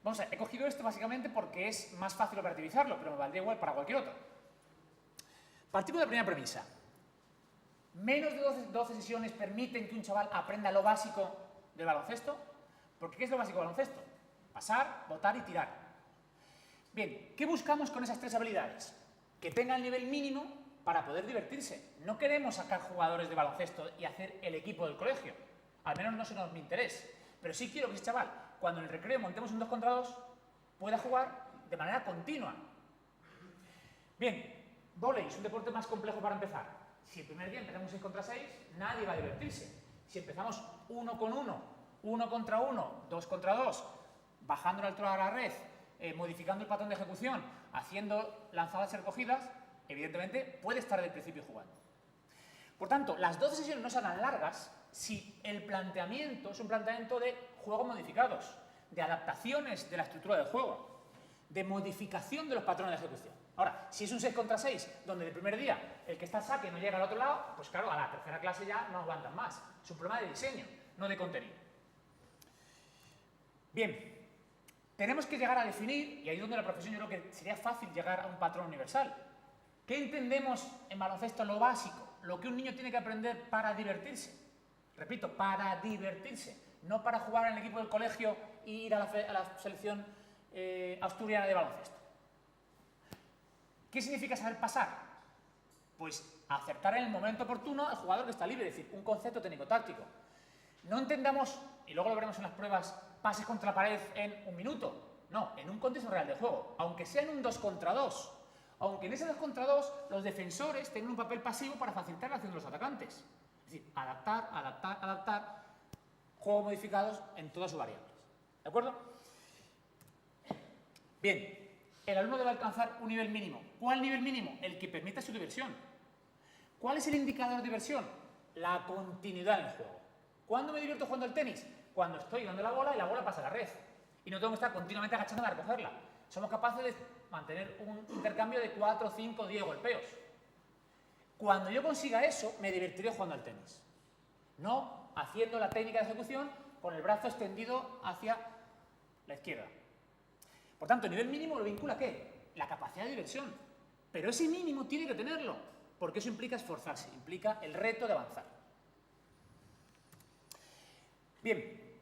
Vamos a ver, he cogido esto básicamente porque es más fácil operativizarlo, pero me valdría igual para cualquier otro. Partimos de la primera premisa. Menos de 12 sesiones permiten que un chaval aprenda lo básico del baloncesto. Porque ¿qué es lo básico del baloncesto? Pasar, botar y tirar. Bien, ¿qué buscamos con esas tres habilidades? Que tenga el nivel mínimo para poder divertirse. No queremos sacar jugadores de baloncesto y hacer el equipo del colegio. Al menos no será mi interés. Pero sí quiero que ese chaval, cuando en el recreo montemos un 2 contra 2, pueda jugar de manera continua. Bien, vóley es un deporte más complejo para empezar. Si el primer día empezamos 6 contra 6, nadie va a divertirse. Si empezamos 1 con 1, 1 contra 1, 2 contra 2, bajando la altura de la red, modificando el patrón de ejecución, haciendo lanzadas y recogidas, evidentemente puede estar desde el principio jugando. Por tanto, las 12 sesiones no serán largas si el planteamiento es un planteamiento de juegos modificados, de adaptaciones de la estructura del juego, de modificación de los patrones de ejecución. Ahora, si es un 6 contra 6, donde el primer día el que está al saque no llega al otro lado, pues claro, a la tercera clase ya no aguantan más. Es un problema de diseño, no de contenido. Bien, tenemos que llegar a definir, y ahí es donde la profesión yo creo que sería fácil llegar a un patrón universal. ¿Qué entendemos en baloncesto lo básico? Lo que un niño tiene que aprender para divertirse. Repito, para divertirse, no para jugar en el equipo del colegio e ir a la selección asturiana de baloncesto. ¿Qué significa saber pasar? Pues acertar en el momento oportuno al jugador que está libre, es decir, un concepto técnico-táctico. No entendamos, y luego lo veremos en las pruebas, pases contra la pared en un minuto. No, en un contexto real de juego, aunque sea en un 2 contra 2. Aunque en ese 2 contra 2 los defensores tengan un papel pasivo para facilitar la acción de los atacantes. Es decir, adaptar, adaptar, adaptar, juegos modificados en todas sus variables. ¿De acuerdo? Bien, el alumno debe alcanzar un nivel mínimo. ¿Cuál nivel mínimo? El que permita su diversión. ¿Cuál es el indicador de diversión? La continuidad en el juego. ¿Cuándo me divierto jugando al tenis? Cuando estoy dando la bola y la bola pasa a la red. Y no tengo que estar continuamente agachándome a recogerla. Somos capaces de mantener un intercambio de 4, 5, 10 golpeos. Cuando yo consiga eso, me divertiré jugando al tenis. No haciendo la técnica de ejecución con el brazo extendido hacia la izquierda. Por tanto, el nivel mínimo lo vincula ¿a qué? La capacidad de diversión. Pero ese mínimo tiene que tenerlo, porque eso implica esforzarse, implica el reto de avanzar. Bien,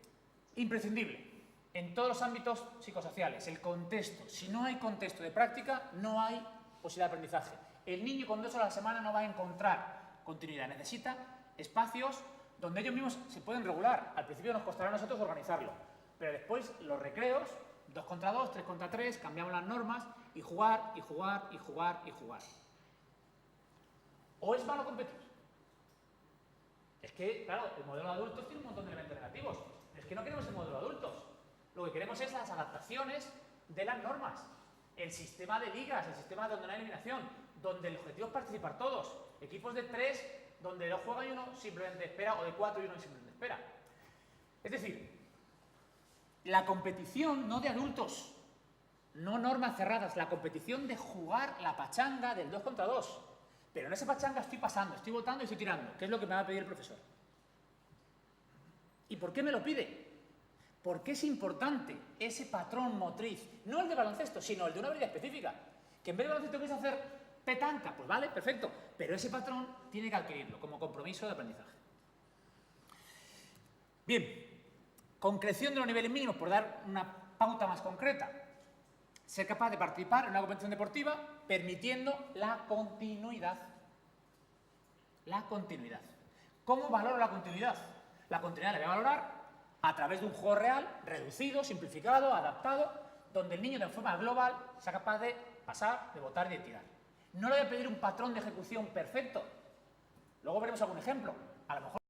imprescindible. En todos los ámbitos psicosociales, el contexto. Si no hay contexto de práctica, no hay posibilidad de aprendizaje. El niño con 2 horas a la semana no va a encontrar continuidad. Necesita espacios donde ellos mismos se pueden regular. Al principio nos costará a nosotros organizarlo, pero después los recreos, 2 contra 2, 3 contra 3, cambiamos las normas y jugar, y jugar, y jugar, y jugar. ¿O es malo competir? Es que, claro, el modelo de adultos tiene un montón de elementos negativos. Es que no queremos el modelo de adultos. Lo que queremos es las adaptaciones de las normas. El sistema de ligas, el sistema donde no hay eliminación, donde el objetivo es participar todos. Equipos de 3, donde 2 juegan y uno simplemente espera, o de 4 y uno simplemente espera. Es decir, la competición no de adultos, no normas cerradas, la competición de jugar la pachanga del 2 contra 2. Pero en esa pachanga estoy pasando, estoy votando y estoy tirando, que es lo que me va a pedir el profesor. ¿Y por qué me lo pide? Porque es importante ese patrón motriz, no el de baloncesto, sino el de una habilidad específica. Que en vez de baloncesto quieres hacer petanca, pues vale, perfecto, pero ese patrón tiene que adquirirlo como compromiso de aprendizaje. Bien, concreción de los niveles mínimos, por dar una pauta más concreta. Ser capaz de participar en una competición deportiva permitiendo la continuidad. La continuidad. ¿Cómo valoro la continuidad? La continuidad la voy a valorar a través de un juego real, reducido, simplificado, adaptado, donde el niño de forma global sea capaz de pasar, de botar y de tirar. No le voy a pedir un patrón de ejecución perfecto. Luego veremos algún ejemplo. A lo mejor